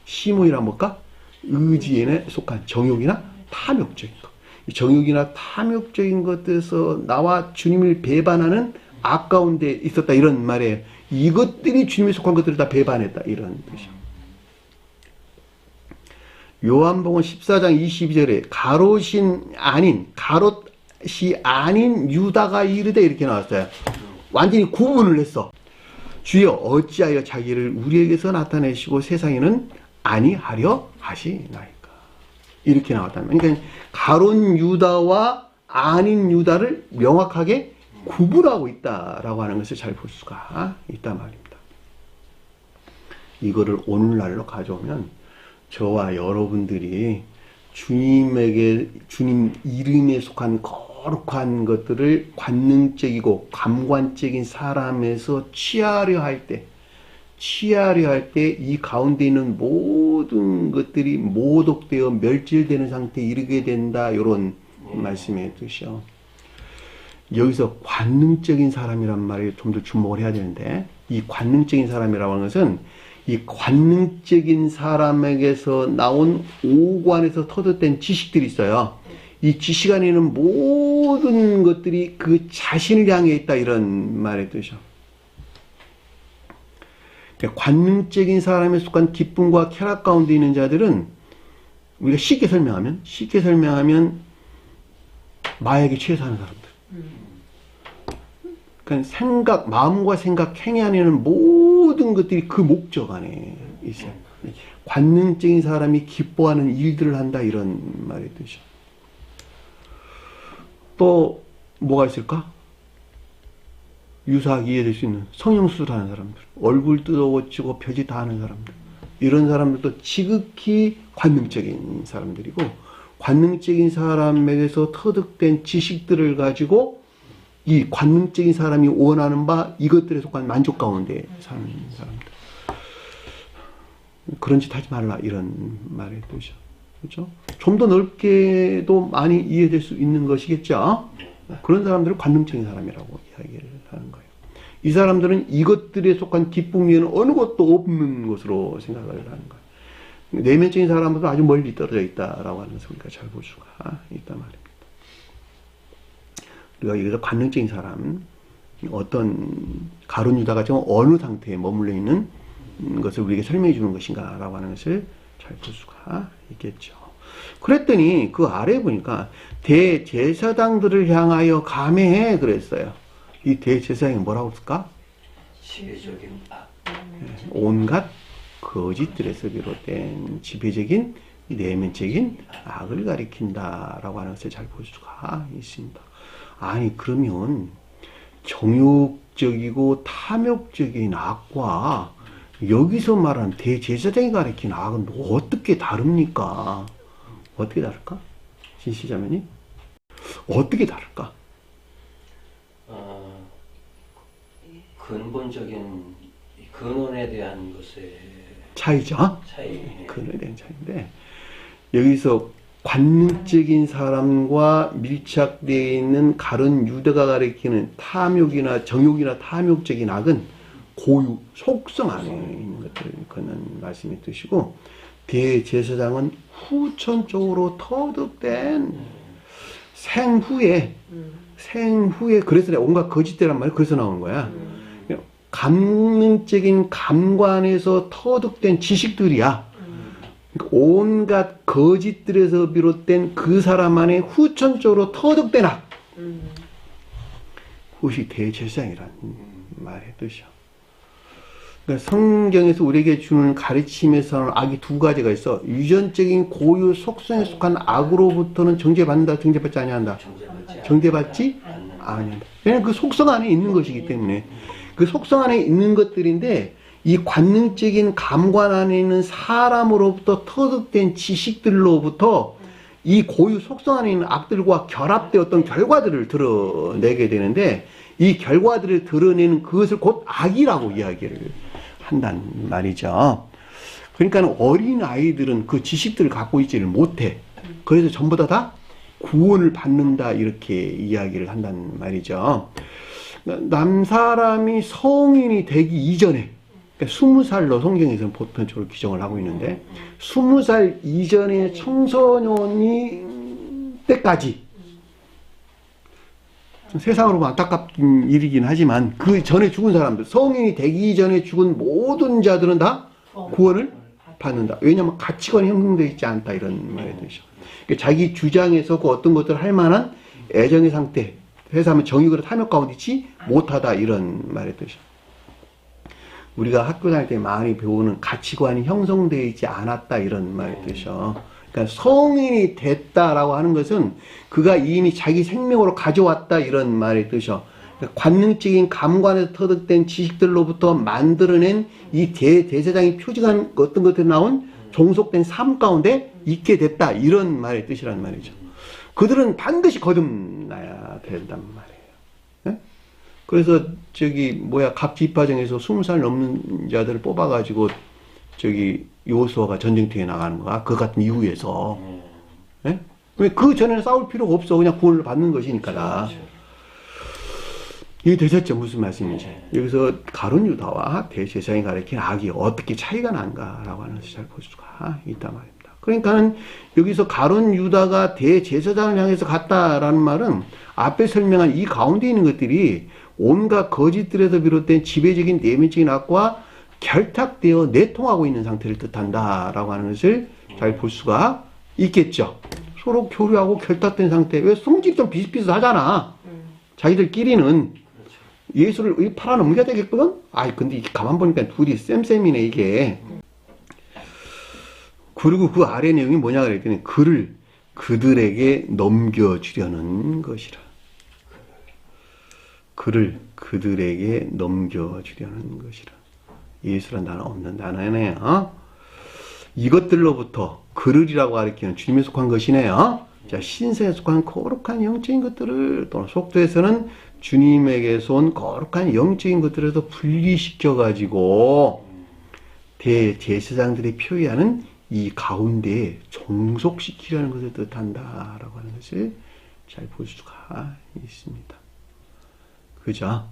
시몬이란 뭘까? 의지에 속한 정욕이나 탐욕적인 것. 정욕이나 탐욕적인 것에서 나와 주님을 배반하는 악 가운데 있었다, 이런 말에 이것들이 주님에 속한 것들을 다 배반했다, 이런 뜻이야. 요한복음 14장 22절에 가롯이 아닌 유다가 이르되, 이렇게 나왔어요. 완전히 구분을 했어. 주여 어찌하여 자기를 우리에게서 나타내시고 세상에는 아니하려 하시나이까, 이렇게 나왔단 말이에요. 그러니까 가롯 유다와 아닌 유다를 명확하게 구분하고 있다라고 하는 것을 잘 볼 수가 있단 말입니다. 이거를 오늘날로 가져오면 저와 여러분들이 주님에게, 주님 이름에 속한 거룩한 것들을 관능적이고 감관적인 사람에서 취하려 할 때 이 가운데 있는 모든 것들이 모독되어 멸질되는 상태에 이르게 된다, 이런 말씀의 뜻이요. 여기서 관능적인 사람이란 말에 좀 더 주목을 해야 되는데, 이 관능적인 사람이라고 하는 것은 이 관능적인 사람에게서 나온 오관에서 터득된 지식들이 있어요. 이 지식 안에 있는 모든 것들이 그 자신을 향해 있다, 이런 말의 뜻이죠. 관능적인 사람에 속한 기쁨과 쾌락 가운데 있는 자들은 우리가 쉽게 설명하면 마약에 취해서 하는 사람들. 그러니까 마음과 생각, 행위 안에는 모든 것들이 그 목적 안에 있어요. 관능적인 사람이 기뻐하는 일들을 한다, 이런 말의 뜻이죠. 또 뭐가 있을까? 유사하게 이해될 수 있는 성형수술하는 사람들, 얼굴 뜯어고치고 표지 다 하는 사람들, 이런 사람들도 지극히 관능적인 사람들이고, 관능적인 사람에게서 터득된 지식들을 가지고 이 관능적인 사람이 원하는 바 이것들에 속한 만족 가운데 사는 사람들. 그런 짓 하지 말라, 이런 말의 뜻이죠. 그렇죠? 좀 더 넓게도 많이 이해될 수 있는 것이겠죠. 그런 사람들을 관능적인 사람이라고 이야기를 하는 거예요. 이 사람들은 이것들에 속한 기쁨 위에는 어느 것도 없는 것으로 생각을 하는 거예요. 내면적인 사람보다 아주 멀리 떨어져 있다라고 하는 것을 우리가 잘 볼 수가 있단 말입니다. 우리가 여기서 관능적인 사람, 어떤 가룟 유다가 지금 어느 상태에 머물러 있는 것을 우리에게 설명해 주는 것인가라고 하는 것을 잘 볼 수가 있겠죠. 그랬더니 그 아래 보니까 대제사장들을 향하여 감해해 그랬어요. 이 대제사장이 뭐라고 했을까? 지배적인 악. 온갖 거짓들에서 비롯된 지배적인 내면적인 악을 가리킨다라고 하는 것을 잘 볼 수가 있습니다. 아니 그러면 정욕적이고 탐욕적인 악과 여기서 말하는 대제사장이 가리킨 악은 어떻게 다릅니까? 어떻게 다를까? 진시자매님? 어떻게 다를까? 근본적인 근원에 대한 것의 차이죠? 차이. 근원에 대한 차이인데 여기서 관능적인 사람과 밀착되어 있는 가룟 유다가 가리키는 탐욕이나 정욕이나 탐욕적인 악은 고유, 속성 안에 있는 것들을 그는 말씀이 뜻이고 대제사장은 후천적으로 터득된 생후에 그래서 내가 온갖 거짓대란 말이 그래서 나오는 거야. 감능적인 감관에서 터득된 지식들이야. 그러니까 온갖 거짓들에서 비롯된 그 사람 안에 후천적으로 터득된 악. 그것이 대제사장이라는 말의 뜻이야. 그러니까 성경에서 우리에게 주는 가르침에서는 악이 두 가지가 있어. 유전적인 고유 속성에 속한 악으로부터는 정죄받는다, 정죄받지 아니한다. 정죄받지 아니한다. 왜냐하면 그 속성 안에 있는 것이기 때문에. 그 속성 안에 있는 것들인데 이 관능적인 감관 안에 있는 사람으로부터 터득된 지식들로부터 이 고유 속성 안에 있는 악들과 결합된 어떤 결과들을 드러내게 되는데 이 결과들을 드러내는 그것을 곧 악이라고 이야기를 한단 말이죠. 그러니까 어린 아이들은 그 지식들을 갖고 있지를 못해. 그래서 전부 다 구원을 받는다 이렇게 이야기를 한단 말이죠. 남사람이 성인이 되기 이전에 그러니까 20살로 성경에서는 보편적으로 규정을 하고 있는데 20살 이전의 청소년이 때까지 세상으로 안타깝긴 일이긴 하지만 그 전에 죽은 사람들 성인이 되기 전에 죽은 모든 자들은 다 구원을 받는다. 왜냐하면 가치관이 형성되어 있지 않다 이런 말이 되죠. 그러니까 자기 주장에서 그 어떤 것들을 할 만한 애정의 상태 회사하면 정의그릇 탐욕 가운데 있지 못하다 이런 말의 뜻이죠. 우리가 학교 다닐 때 많이 배우는 가치관이 형성되어 있지 않았다 이런 말의 뜻이죠. 그러니까 성인이 됐다라고 하는 것은 그가 이미 자기 생명으로 가져왔다 이런 말의 뜻이죠. 그러니까 관능적인 감관에서 터득된 지식들로부터 만들어낸 이 대제사장이 표징한 어떤 것들이 나온 종속된 삶 가운데 있게 됐다 이런 말의 뜻이란 말이죠. 그들은 반드시 거듭나야 된단 말이에요. 네? 그래서 갑지파정에서 20살 넘는 자들을 뽑아가지고 여호수아가 전쟁터에 나가는 거야. 그 같은 이유에서. 네? 그 전에는 싸울 필요가 없어. 그냥 구원을 받는 것이니까. 이게 되셨죠? 무슨 말씀인지. 여기서 가룟 유다와 대제사장이 가리킨 악이 어떻게 차이가 난가라고 하는 것을 잘 볼 수가 있단 말입니다. 그러니까는 여기서 가룟 유다가 대제사장을 향해서 갔다라는 말은 앞에 설명한 이 가운데 있는 것들이 온갖 거짓들에서 비롯된 지배적인 내면적인 악과 결탁되어 내통하고 있는 상태를 뜻한다라고 하는 것을 잘 볼 수가 있겠죠. 서로 교류하고 결탁된 상태. 왜 성질이 좀 비슷비슷하잖아. 자기들끼리는 예수를 팔아넘겨야 되겠거든? 근데 가만 보니까 둘이 쌤쌤이네 이게. 그리고 그 아래 내용이 뭐냐 그랬더니 그를 그들에게 넘겨주려는 것이라. 그를 그들에게 넘겨주려는 것이라. 예수란 단어 없는 단어네요. 이것들로부터 그를이라고 가리키는 주님에 속한 것이네요. 자, 신세에 속한 거룩한 영적인 것들을 또는 속도에서는 주님에게서 온 거룩한 영적인 것들에서 분리시켜가지고 대제사장들이 표의하는 이 가운데에 종속시키려는 것을 뜻한다라고 하는 것을 잘 볼 수가 있습니다. 그죠?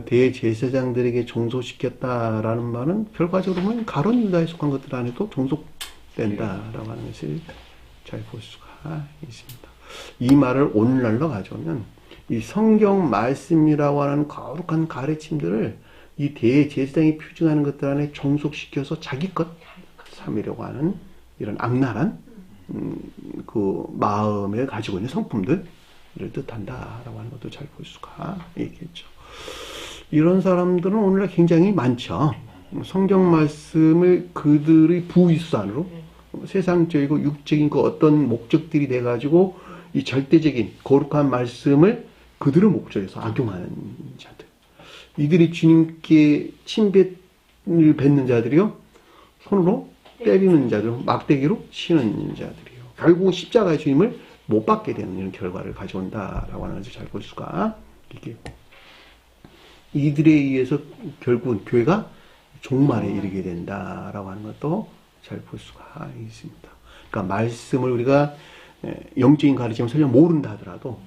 대제사장들에게 종속시켰다라는 말은 결과적으로 보면 가룟 유다에 속한 것들 안에도 종속된다라고 하는 것을 잘 볼 수가 있습니다. 이 말을 오늘날로 가져오면 이 성경 말씀이라고 하는 거룩한 가르침들을 이 대제사장이 표징하는 것들 안에 종속시켜서 자기 것 삼으려고 하는 이런 악랄한 그 마음을 가지고 있는 성품들을 뜻한다라고 하는 것도 잘 볼 수가 있겠죠. 이런 사람들은 오늘날 굉장히 많죠. 성경 말씀을 그들의 부유산으로 세상적이고 육적인 그 어떤 목적들이 돼가지고 이 절대적인 거룩한 말씀을 그들의 목적에서 악용하는 자들. 이들이 주님께 침뱉을 뱉는 자들이요. 손으로 때리는 자들, 막대기로 치는 자들이요. 결국 십자가의 주님을 못 받게 되는 이런 결과를 가져온다라고 하는 것을 잘 볼 수가 있겠고. 이들에 의해서 결국은 교회가 종말에 이르게 된다라고 하는 것도 잘 볼 수가 있습니다. 그러니까 말씀을 우리가 영적인 가르침을 설령 모른다 하더라도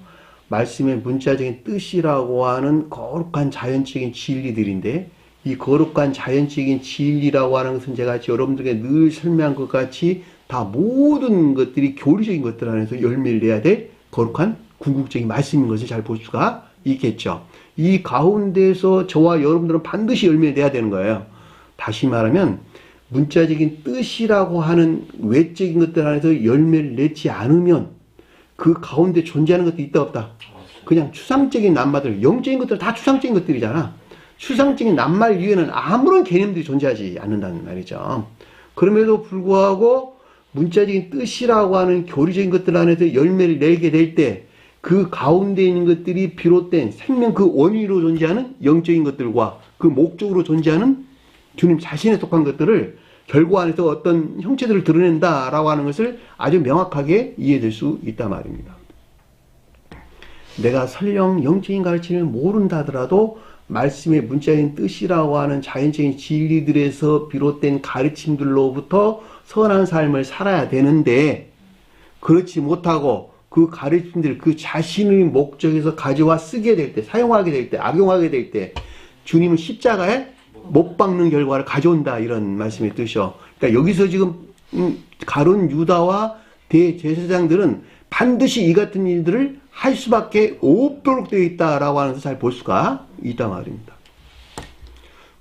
말씀의 문자적인 뜻이라고 하는 거룩한 자연적인 진리들인데 이 거룩한 자연적인 진리라고 하는 것은 제가 여러분들에게 늘 설명한 것 같이 다 모든 것들이 교리적인 것들 안에서 열매를 내야 될 거룩한 궁극적인 말씀인 것을 잘 볼 수가 있겠죠. 이 가운데서 저와 여러분들은 반드시 열매를 내야 되는 거예요. 다시 말하면 문자적인 뜻이라고 하는 외적인 것들 안에서 열매를 내지 않으면 그 가운데 존재하는 것도 있다 없다. 그냥 추상적인 낱말들, 영적인 것들 다 추상적인 것들이잖아. 추상적인 낱말 위에는 아무런 개념들이 존재하지 않는다는 말이죠. 그럼에도 불구하고 문자적인 뜻이라고 하는 교리적인 것들 안에서 열매를 내게 될 때 그 가운데 있는 것들이 비롯된 생명 그 원인으로 존재하는 영적인 것들과 그 목적으로 존재하는 주님 자신에 속한 것들을 결과 안에서 어떤 형체들을 드러낸다라고 하는 것을 아주 명확하게 이해될 수 있단 말입니다. 내가 설령 영적인 가르침을 모른다 하더라도 말씀의 문자적인 뜻이라고 하는 자연적인 진리들에서 비롯된 가르침들로부터 선한 삶을 살아야 되는데 그렇지 못하고 그 가르침들 그 자신의 목적에서 가져와 쓰게 될 때 사용하게 될 때 악용하게 될 때 주님은 십자가에 못 박는 결과를 가져온다 이런 말씀의 뜻이요. 그러니까 여기서 지금 가룟 유다와 대제사장들은 반드시 이 같은 일들을 할 수밖에 없도록 되어 있다라고 하는 것을 잘 볼 수가 있단 말입니다.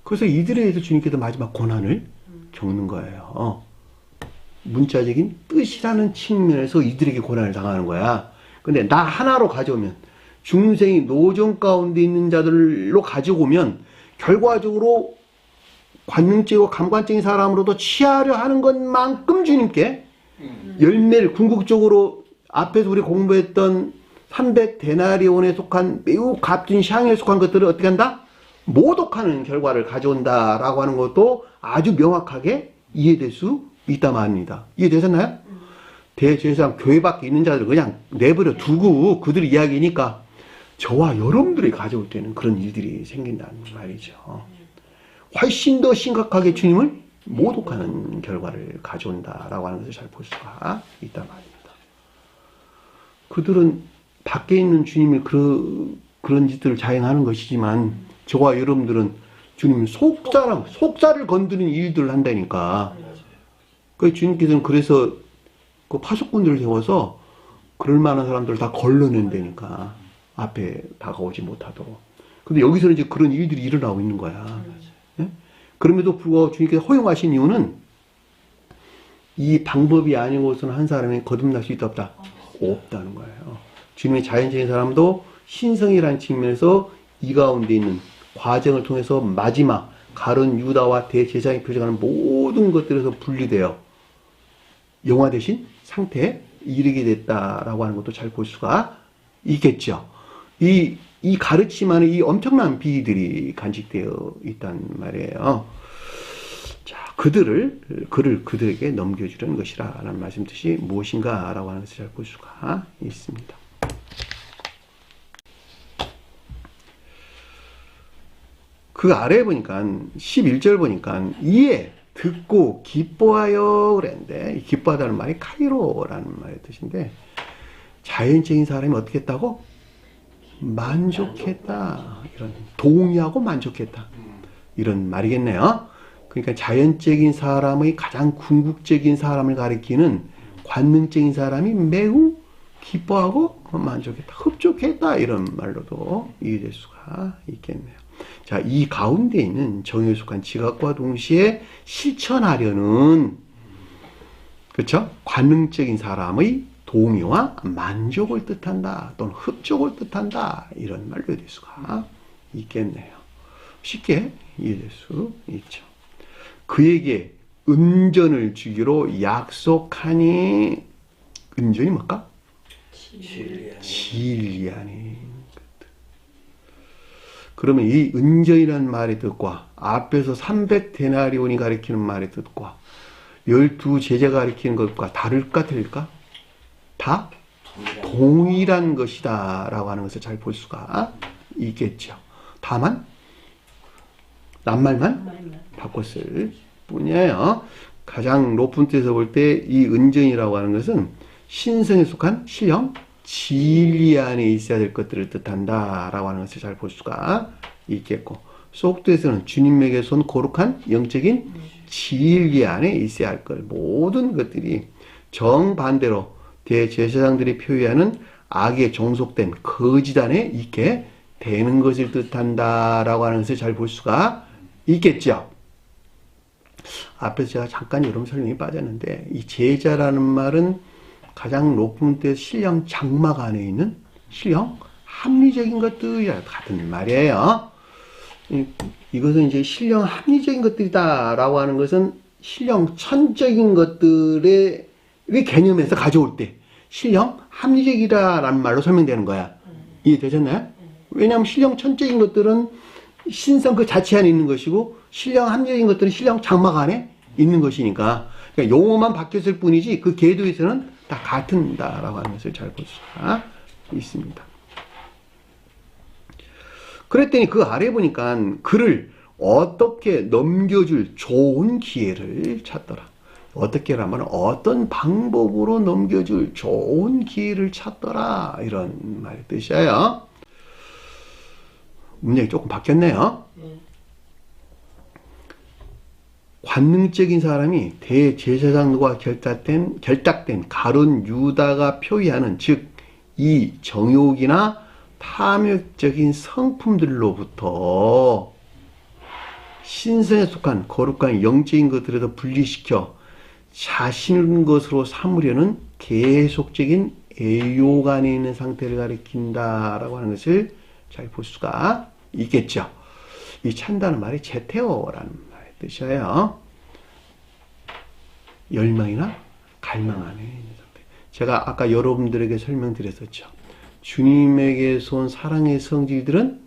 그래서 이들에 대해서 주님께서 마지막 고난을 겪는 거예요. 문자적인 뜻이라는 측면에서 이들에게 고난을 당하는 거야. 근데 나 하나로 가져오면 중생이 노정 가운데 있는 자들로 가지고 오면 결과적으로 관능적이고 감관적인 사람으로도 취하려 하는 것만큼 주님께 열매를 궁극적으로 앞에서 우리 공부했던 300데나리온에 속한 매우 값진 향에 속한 것들을 어떻게 한다? 모독하는 결과를 가져온다라고 하는 것도 아주 명확하게 이해될 수 있단 말입니다. 이해되셨나요? 대제사장 교회 밖에 있는 자들을 그냥 내버려 두고 그들의 이야기니까 저와 여러분들이 가져올 때는 그런 일들이 생긴다는 말이죠. 훨씬 더 심각하게 주님을 모독하는 결과를 가져온다라고 하는 것을 잘 볼 수가 있단 말입니다. 그들은 밖에 있는 주님을 그런 짓들을 자행하는 것이지만 저와 여러분들은 주님 속사를 건드리는 일들을 한다니까. 그 주님께서는 그래서 그 파수꾼들을 세워서 그럴 만한 사람들을 다 걸러낸다니까. 앞에 다가오지 못하도록. 근데 여기서는 이제 그런 일들이 일어나고 있는 거야. 네? 그럼에도 불구하고 주님께서 허용하신 이유는 이 방법이 아니고서는 한 사람이 거듭날 수 있다 없다? 없다는 거예요. 주님의 자연적인 사람도 신성이라는 측면에서 이 가운데 있는 과정을 통해서 마지막 가룟 유다와 대제사장이 표정하는 모든 것들에서 분리되어 영화 대신 상태에 이르게 됐다라고 하는 것도 잘 볼 수가 있겠죠. 이 가르침 안에 이 엄청난 비들이 간직되어 있단 말이에요. 자, 그들에게 넘겨주려는 것이라 라는 말씀 뜻이 무엇인가 라고 하는 것을 잘 볼 수가 있습니다. 그 아래에 보니까 11절 보니까 이에 듣고 기뻐하여 그랬는데 기뻐하다는 말이 카이로라는 말의 뜻인데 자연적인 사람이 어떻게 했다고? 만족했다. 이런 동의하고 만족했다. 이런 말이겠네요. 그러니까 자연적인 사람의 가장 궁극적인 사람을 가리키는 관능적인 사람이 매우 기뻐하고 만족했다, 흡족했다 이런 말로도 이해될 수가 있겠네요. 자, 이 가운데 있는 정의에 속한 지각과 동시에 실천하려는 그렇죠? 관능적인 사람의 동의와 만족을 뜻한다 또는 흡족을 뜻한다 이런 말로 될 수가 있겠네요. 쉽게 이해될 수 있죠. 그에게 은전을 주기로 약속하니, 은전이 뭘까? 진리하니. 그러면 이 은전이라는 말의 뜻과 앞에서 300데나리온이 가리키는 말의 뜻과 12제자가 가리키는 것과 다를까 틀릴까? 다 동일한 것이다 라고 하는 것을 잘 볼 수가 있겠죠. 다만 낱말만 바꿨을 뿐이에요. 가장 높은 뜻에서 볼 때 이 은전이라고 하는 것은 신성에 속한 신령 진리 안에 있어야 될 것들을 뜻한다 라고 하는 것을 잘 볼 수가 있겠고, 속뜻에서는 주님에게서 온 거룩한 영적인 진리 안에 있어야 할 것, 모든 것들이 정반대로 대제사장들이 표현하는 악에 종속된 거짓 안에 있게 되는 것을 뜻한다 라고 하는 것을 잘 볼 수가 있겠죠. 앞에서 제가 잠깐 여러분 설명이 빠졌는데, 이 제자라는 말은 가장 높은 때 신령 장막 안에 있는 신령 합리적인 것들이랑 같은 말이에요. 이것은 이제 신령 합리적인 것들이다 라고 하는 것은 신령 천적인 것들의 개념에서 가져올 때 신령 합리적이다라는 말로 설명되는 거야. 이해되셨나요? 왜냐하면 신령 천적인 것들은 신성 그 자체 안에 있는 것이고, 신령 합리적인 것들은 신령 장막 안에 있는 것이니까, 그러니까 용어만 바뀌었을 뿐이지 그 궤도에서는 다 같은다라고 하는 것을 잘 볼 수가 있습니다. 그랬더니 그 아래 보니까 그를 어떻게 넘겨줄 좋은 기회를 찾더라. 어떻게라면 어떤 방법으로 넘겨줄 좋은 기회를 찾더라 이런 말의 뜻이에요. 문장이 조금 바뀌었네요. 관능적인 사람이 대제사장과 결탁된 가룟 유다가 표기하는, 즉 이 정욕이나 탐욕적인 성품들로부터 신성에 속한 거룩한 영적인 것들에서 분리시켜 자신 것으로 삼으려는 계속적인 애욕 안에 있는 상태를 가리킨다라고 하는 것을 잘 볼 수가 있겠죠. 이 찬다는 말이 제테오라는 말의 뜻이에요. 열망이나 갈망 안에 있는 상태. 제가 아까 여러분들에게 설명드렸었죠. 주님에게서 온 사랑의 성질들은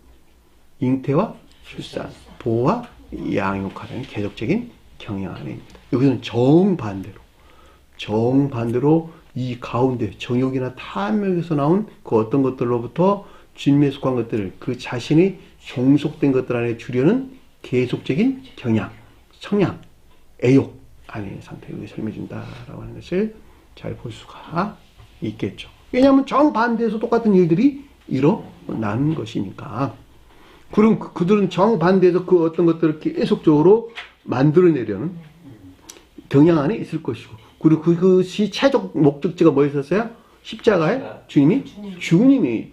잉태와 출산, 보호와 양육하는 계속적인 경영 안에 있습니다. 여기서는 정반대로 이 가운데 정욕이나 탐욕에서 나온 그 어떤 것들로부터 주님에 속한 것들을 그 자신의 종속된 것들 안에 주려는 계속적인 경향, 성향, 애욕 안에 있는 상태를 설명해 준다라고 하는 것을 잘 볼 수가 있겠죠. 왜냐하면 정반대에서 똑같은 일들이 일어나는 것이니까. 그럼 그들은 정반대에서 그 어떤 것들을 계속적으로 만들어내려는 경향 안에 있을 것이고, 그리고 그것이 최종 목적지가 뭐였었어요? 십자가에 주님이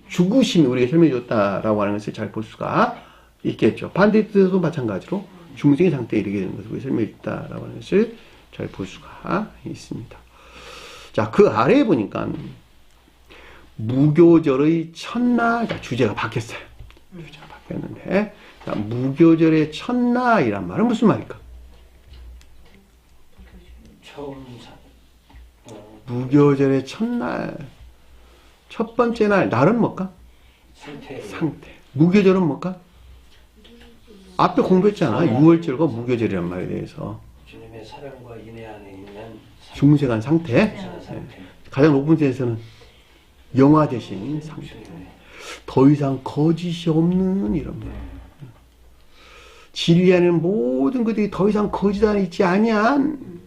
죽으심이 우리에게 설명해 줬다라고 하는 것을 잘 볼 수가 있겠죠. 반대 뜻에서도 마찬가지로 중생의 상태에 이르게 되는 것을 설명해 줬다라고 하는 것을 잘 볼 수가 있습니다. 자, 그 아래에 보니까 무교절의 첫날, 주제가 바뀌었어요. 주제가 바뀌었는데, 자, 무교절의 첫날이란 말은 무슨 말일까? 무교절의 첫날, 첫 번째 날은 뭘까? 상태. 무교절은 뭘까? 앞에 공부했잖아. 6월절과 무교절이란 말에 대해서. 주님의 사랑과 인애 안에 있는 중생한 상태. 가장 높은 데에서는 영화되신 상태. 더 이상 거짓이 없는 이런 말. 진리 안에 모든 것들이 더 이상 거짓 안에 있지 아니한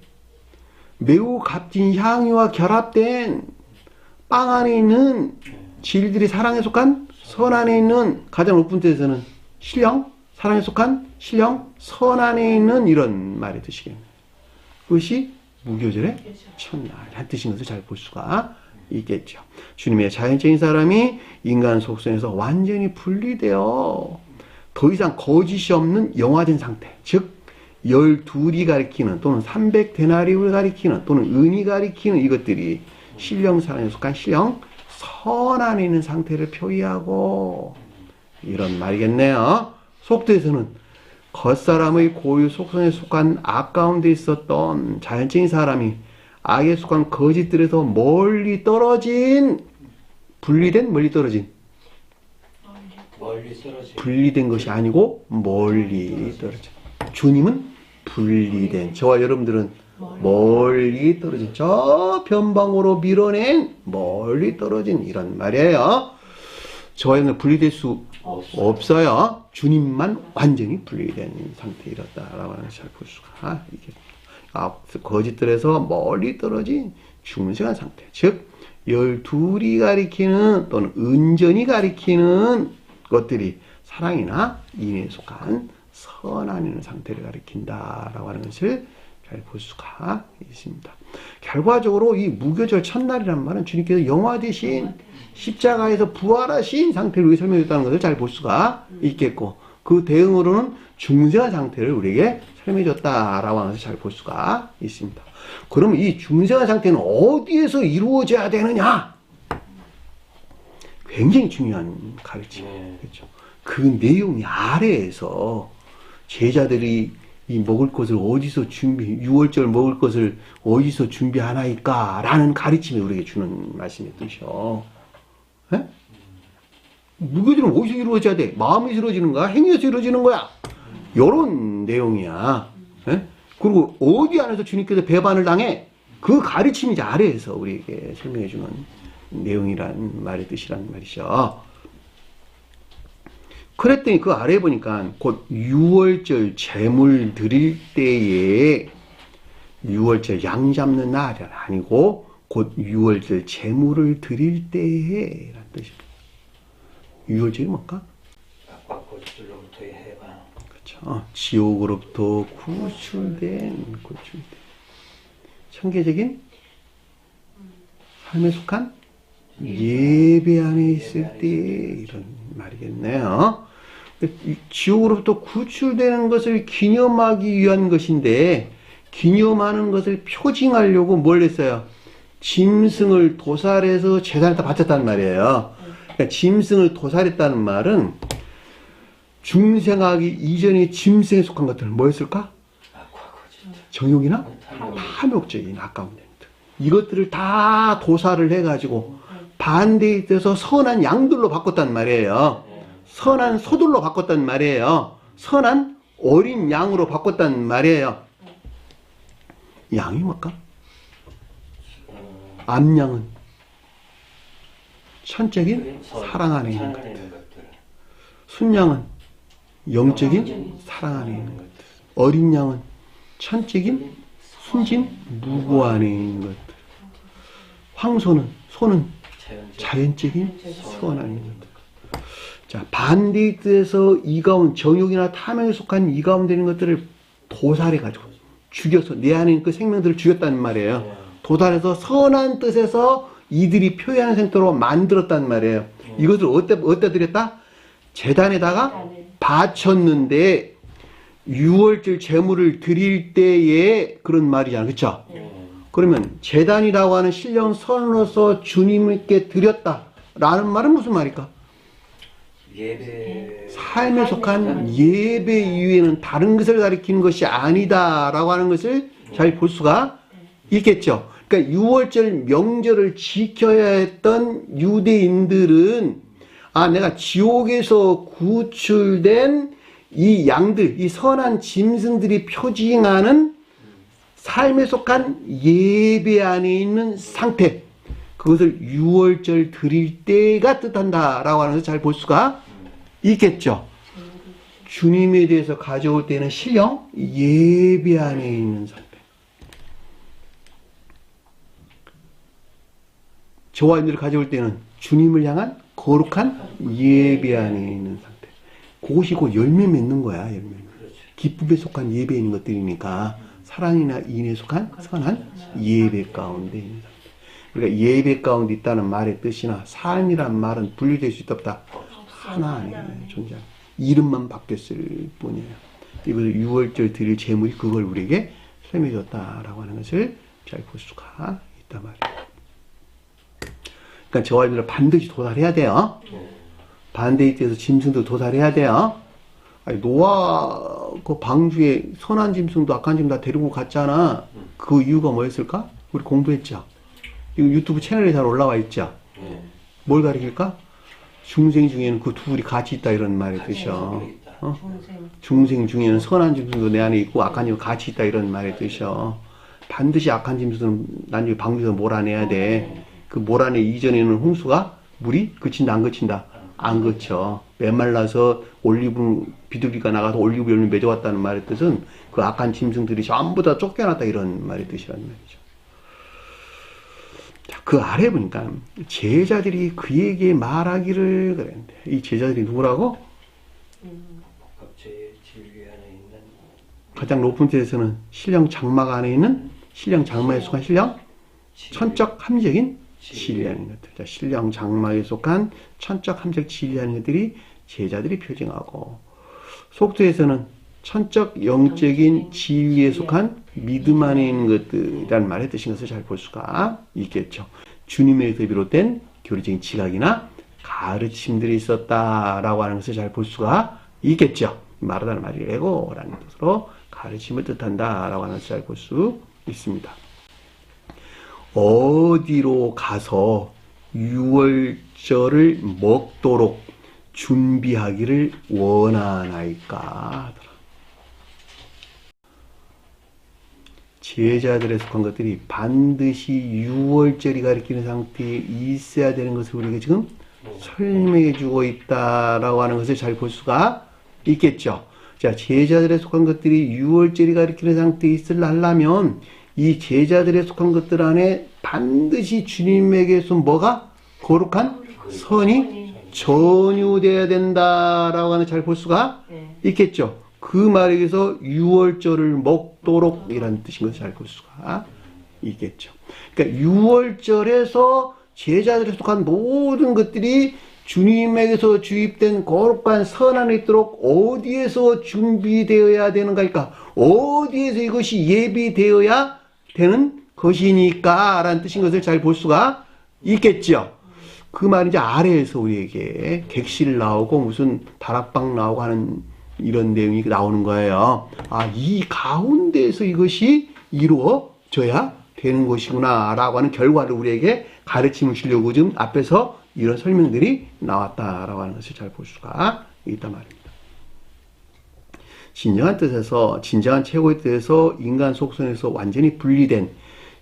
매우 값진 향유와 결합된 빵 안에 있는 진리들이 사랑에 속한 선 안에 있는, 가장 높은 데에서는 신령, 사랑에 속한 신령, 선 안에 있는 이런 말의 뜻이겠네요. 그것이 무교절의 첫날 한 뜻인 것을 잘 볼 수가 있겠죠. 주님의 자연적인 사람이 인간 속성에서 완전히 분리되어 더 이상 거짓이 없는 영화된 상태, 즉 12이 가리키는 또는 300데나리온을 가리키는 또는 은이 가리키는 이것들이 신령 사람에 속한 신령 선 안에 있는 상태를 표의하고 이런 말이겠네요. 속도에서는 겉사람의 고유 속성에 속한 악 가운데 있었던 자연적인 사람이 악에 속한 거짓들에서 멀리 떨어진 분리된 멀리 떨어진 분리된 것이 아니고 멀리 떨어진 주님은 분리된 저와 여러분들은 멀리 떨어진 저 변방으로 밀어낸 멀리 떨어진 이런 말이에요. 저와 여러분은 분리될 수 없어요. 주님만 완전히 분리된 상태에 이렇다라고 하는 것을 잘 볼 수가 있겠습니다. 거짓들에서 멀리 떨어진 중생한 상태, 즉 12이 가리키는 또는 은전이 가리키는 것들이 사랑이나 인에 속한 선한 있는 상태를 가리킨다라고 하는 것을 잘 볼 수가 있습니다. 결과적으로 이 무교절 첫날이라는 말은 주님께서 영화 대신 십자가에서 부활하신 상태를 우리에게 설명해줬다는 것을 잘 볼 수가 있겠고, 그 대응으로는 중생한 상태를 우리에게 설명해줬다라고 하는 것을 잘 볼 수가 있습니다. 그럼 이 중생한 상태는 어디에서 이루어져야 되느냐? 굉장히 중요한 가르침이에요. 그렇죠? 그 내용이 아래에서 제자들이 이 먹을 것을 어디서 유월절 먹을 것을 어디서 준비하나이까? 라는 가르침을 우리에게 주는 말씀의 뜻이요. 예? 무교절은 어디서 이루어져야 돼? 마음에서 이루어지는 거야? 행위에서 이루어지는 거야? 요런 내용이야. 예? 그리고 어디 안에서 주님께서 배반을 당해? 그 가르침이 이제 아래에서 우리에게 설명해 주는 내용이란 말의 뜻이란 말이죠. 그랬더니 그 아래에 보니까 곧 유월절 제물 드릴 때에 유월절 양 잡는 날이 아니고 곧 유월절 제물을 드릴 때에 라는 뜻입니다. 유월절이 뭘까? 악과 거짓들로부터의 해방. 그렇죠. 지옥으로부터 구출된 천계적인 삶에 속한 예배 안에 있을 때 이런 말이겠네요. 지옥으로부터 구출되는 것을 기념하기 위한 것인데, 기념하는 것을 표징하려고 뭘 했어요? 짐승을 도살해서 제단에다 바쳤다는 말이에요. 그러니까 짐승을 도살했다는 말은 중생하기 이전에 짐승에 속한 것들은 뭐였을까? 정욕이나 탐욕적인 아까운 것들. 이것들을 다 도살을 해가지고 반대에 있어서 선한 양들로 바꿨단 말이에요. 선한 소들로 바꿨단 말이에요. 선한 어린 양으로 바꿨단 말이에요. 양이 뭘까? 암양은 천적인 사랑 안에 있는 것들. 순양은 영적인 사랑 안에 있는 것들. 어린 양은 천적인 순진 무고 안에 있는 것들. 황소는 소는 자연적인 선 안에 있는 것들. 자, 반대의 뜻에서 이 가운데 정욕이나 탐욕에 속한 이 가운데 있는 것들을 도살해가지고 죽여서 내 안에 있는 그 생명들을 죽였다는 말이에요. 도살해서 선한 뜻에서 이들이 표현하는 생태로 만들었단 말이에요. 이것을 어디다 드렸다? 제단에다가 바쳤는데 유월절 제물을 드릴 때에 그런 말이잖아. 그쵸? 그러면 제단이라고 하는 신령 선으로서 주님께 드렸다라는 말은 무슨 말일까? 예배. 삶에 속한 예배 이외에는 다른 것을 가리키는 것이 아니다라고 하는 것을 잘 볼 수가 있겠죠. 그러니까 유월절 명절을 지켜야 했던 유대인들은 내가 지옥에서 구출된 이 양들, 이 선한 짐승들이 표징하는 삶에 속한 예배 안에 있는 상태, 그것을 유월절 드릴 때가 뜻한다라고 하는 것을 잘 볼 수가 있겠죠. 주님에 대해서 가져올 때는 신령 예배 안에 있는 상태. 저와 여러분들을 가져올 때는 주님을 향한 거룩한 예배 안에 있는 상태. 그것이 곧 열매 맺는 거야, 열매. 기쁨에 속한 예배에 있는 것들이니까 사랑이나 인에 속한 선한 예배 가운데 있는 상태. 우리가 예배 가운데 있다는 말의 뜻이나 삶이란 말은 분리될 수 있다 없다? 하나 안에 존재. 이름만 바뀌었을 뿐이에요. 이것을 6월절 드릴 제물이 그걸 우리에게 설명해 줬다라고 하는 것을 잘 볼 수가 있단 말이에요. 그러니까 저와 여러분들 반드시 도달해야 돼요. 반대에 대해서 짐승도 도달해야 돼요. 아니, 노아 그 방주에 선한 짐승도 악한 짐승 다 데리고 갔잖아. 그 이유가 뭐였을까? 우리 공부했죠. 이거 유튜브 채널에 잘 올라와 있죠. 뭘 가리킬까? 중생 중에는 그 둘이 같이 있다 이런 말의 뜻이요. 중생 중에는 선한 짐승도 내 안에 있고 악한 짐승도 같이 있다 이런 말의 뜻이요. 반드시 악한 짐승은 나중에 방주에서 몰아내야 돼. 그 몰아내 이전에는 홍수가 물이 그친다 안 그친다? 안 그쳐. 메말라서 올리브 비둘기가 나가서 올리브 열매 맺어왔다는 말의 뜻은 그 악한 짐승들이 전부 다 쫓겨났다 이런 말의 뜻이란 말이죠. 자, 그 아래 보니까 제자들이 그에게 말하기를 그랬는데 이 제자들이 누구라고? 복합체의 진리 안에 있는 가장 높은 데에서는 신령 장막 안에 있는 신령 장막에 속한 신령 천적 함적인 진리하는 것들. 자, 신령 장막에 속한 천적 함적 진리하는 것들이 제자들이 표징하고 속도에서는 천적 영적인 진리에 속한 믿음 안에 있는 것들이라는 말의 뜻인 것을 잘 볼 수가 있겠죠. 주님에서 비롯된 교리적인 지각이나 가르침들이 있었다라고 하는 것을 잘 볼 수가 있겠죠. 말하다는 말이 레고라는 뜻으로 가르침을 뜻한다라고 하는 것을 잘 볼 수 있습니다. 어디로 가서 유월절을 먹도록 준비하기를 원하나이까? 제자들에 속한 것들이 반드시 유월절이 가리키는 상태에 있어야 되는 것을 우리가 지금 설명해 주고 있다라고 하는 것을 잘 볼 수가 있겠죠. 자, 제자들에 속한 것들이 유월절이 가리키는 상태에 있으려면 이 제자들에 속한 것들 안에 반드시 주님에게서 뭐가? 거룩한 선이 전유되어야 된다라고 하는 잘 볼 수가 있겠죠. 그 말에 의해서 유월절을 먹도록 이라는 뜻인 것을 잘 볼 수가 있겠죠. 그러니까 유월절에서 제자들에 속한 모든 것들이 주님에게서 주입된 거룩한 선 안에 있도록 어디에서 준비되어야 되는가니까 어디에서 이것이 예비되어야 되는 것이니까 라는 뜻인 것을 잘 볼 수가 있겠죠. 그 말이 이제 아래에서 우리에게 객실 나오고 무슨 다락방 나오고 하는 이런 내용이 나오는 거예요. 아, 이 가운데에서 이것이 이루어져야 되는 것이구나 라고 하는 결과를 우리에게 가르침을 주려고 지금 앞에서 이런 설명들이 나왔다라고 하는 것을 잘 볼 수가 있단 말입니다. 진정한 뜻에서, 진정한 최고의 뜻에서 인간 속성에서 완전히 분리된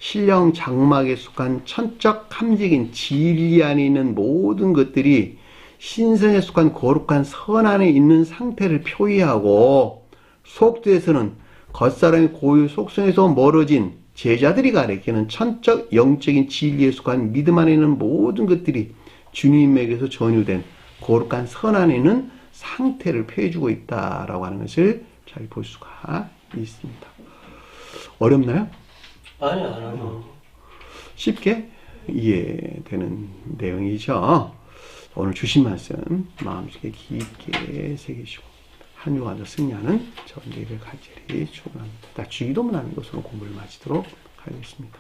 신령 장막에 속한 천적 함적인 진리 안에 있는 모든 것들이 신성에 속한 거룩한 선 안에 있는 상태를 표의하고 속뜻에서는 겉사람의 고유 속성에서 멀어진 제자들이 가리키는 천적 영적인 진리에 속한 믿음 안에 있는 모든 것들이 주님에게서 전유된 거룩한 선 안에 있는 상태를 표해주고 있다라고 하는 것을 잘 볼 수가 있습니다. 어렵나요? 아니요, 안 하죠. 쉽게 이해되는 내용이죠. 오늘 주신 말씀 마음속에 깊게 새기시고 한 주간 더 승리하는 저와 예배 갈지리 축원합니다. 다 주기도문 하는 것으로 공부를 마치도록 하겠습니다.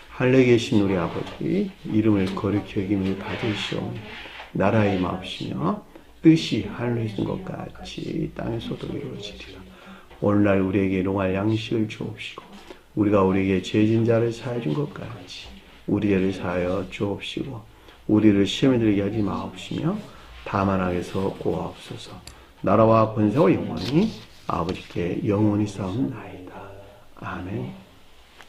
하늘에 계신 우리 아버지 이름을 거룩히 여김을 받으시오며 나라의 마옵시며 뜻이 하늘에 있는 것 같이 땅에서도 이루어지리라. 오늘날 우리에게 일용할 양식을 주옵시고 우리가 우리에게 죄진 자를 사해 준 것 같이 우리 죄를 사하여 주옵시고 우리를 시험에 들게 하지 마옵시며 다만 악에서 구하옵소서. 나라와 권세와 영광이 아버지께 영원히 쌓옵나이다. 아멘.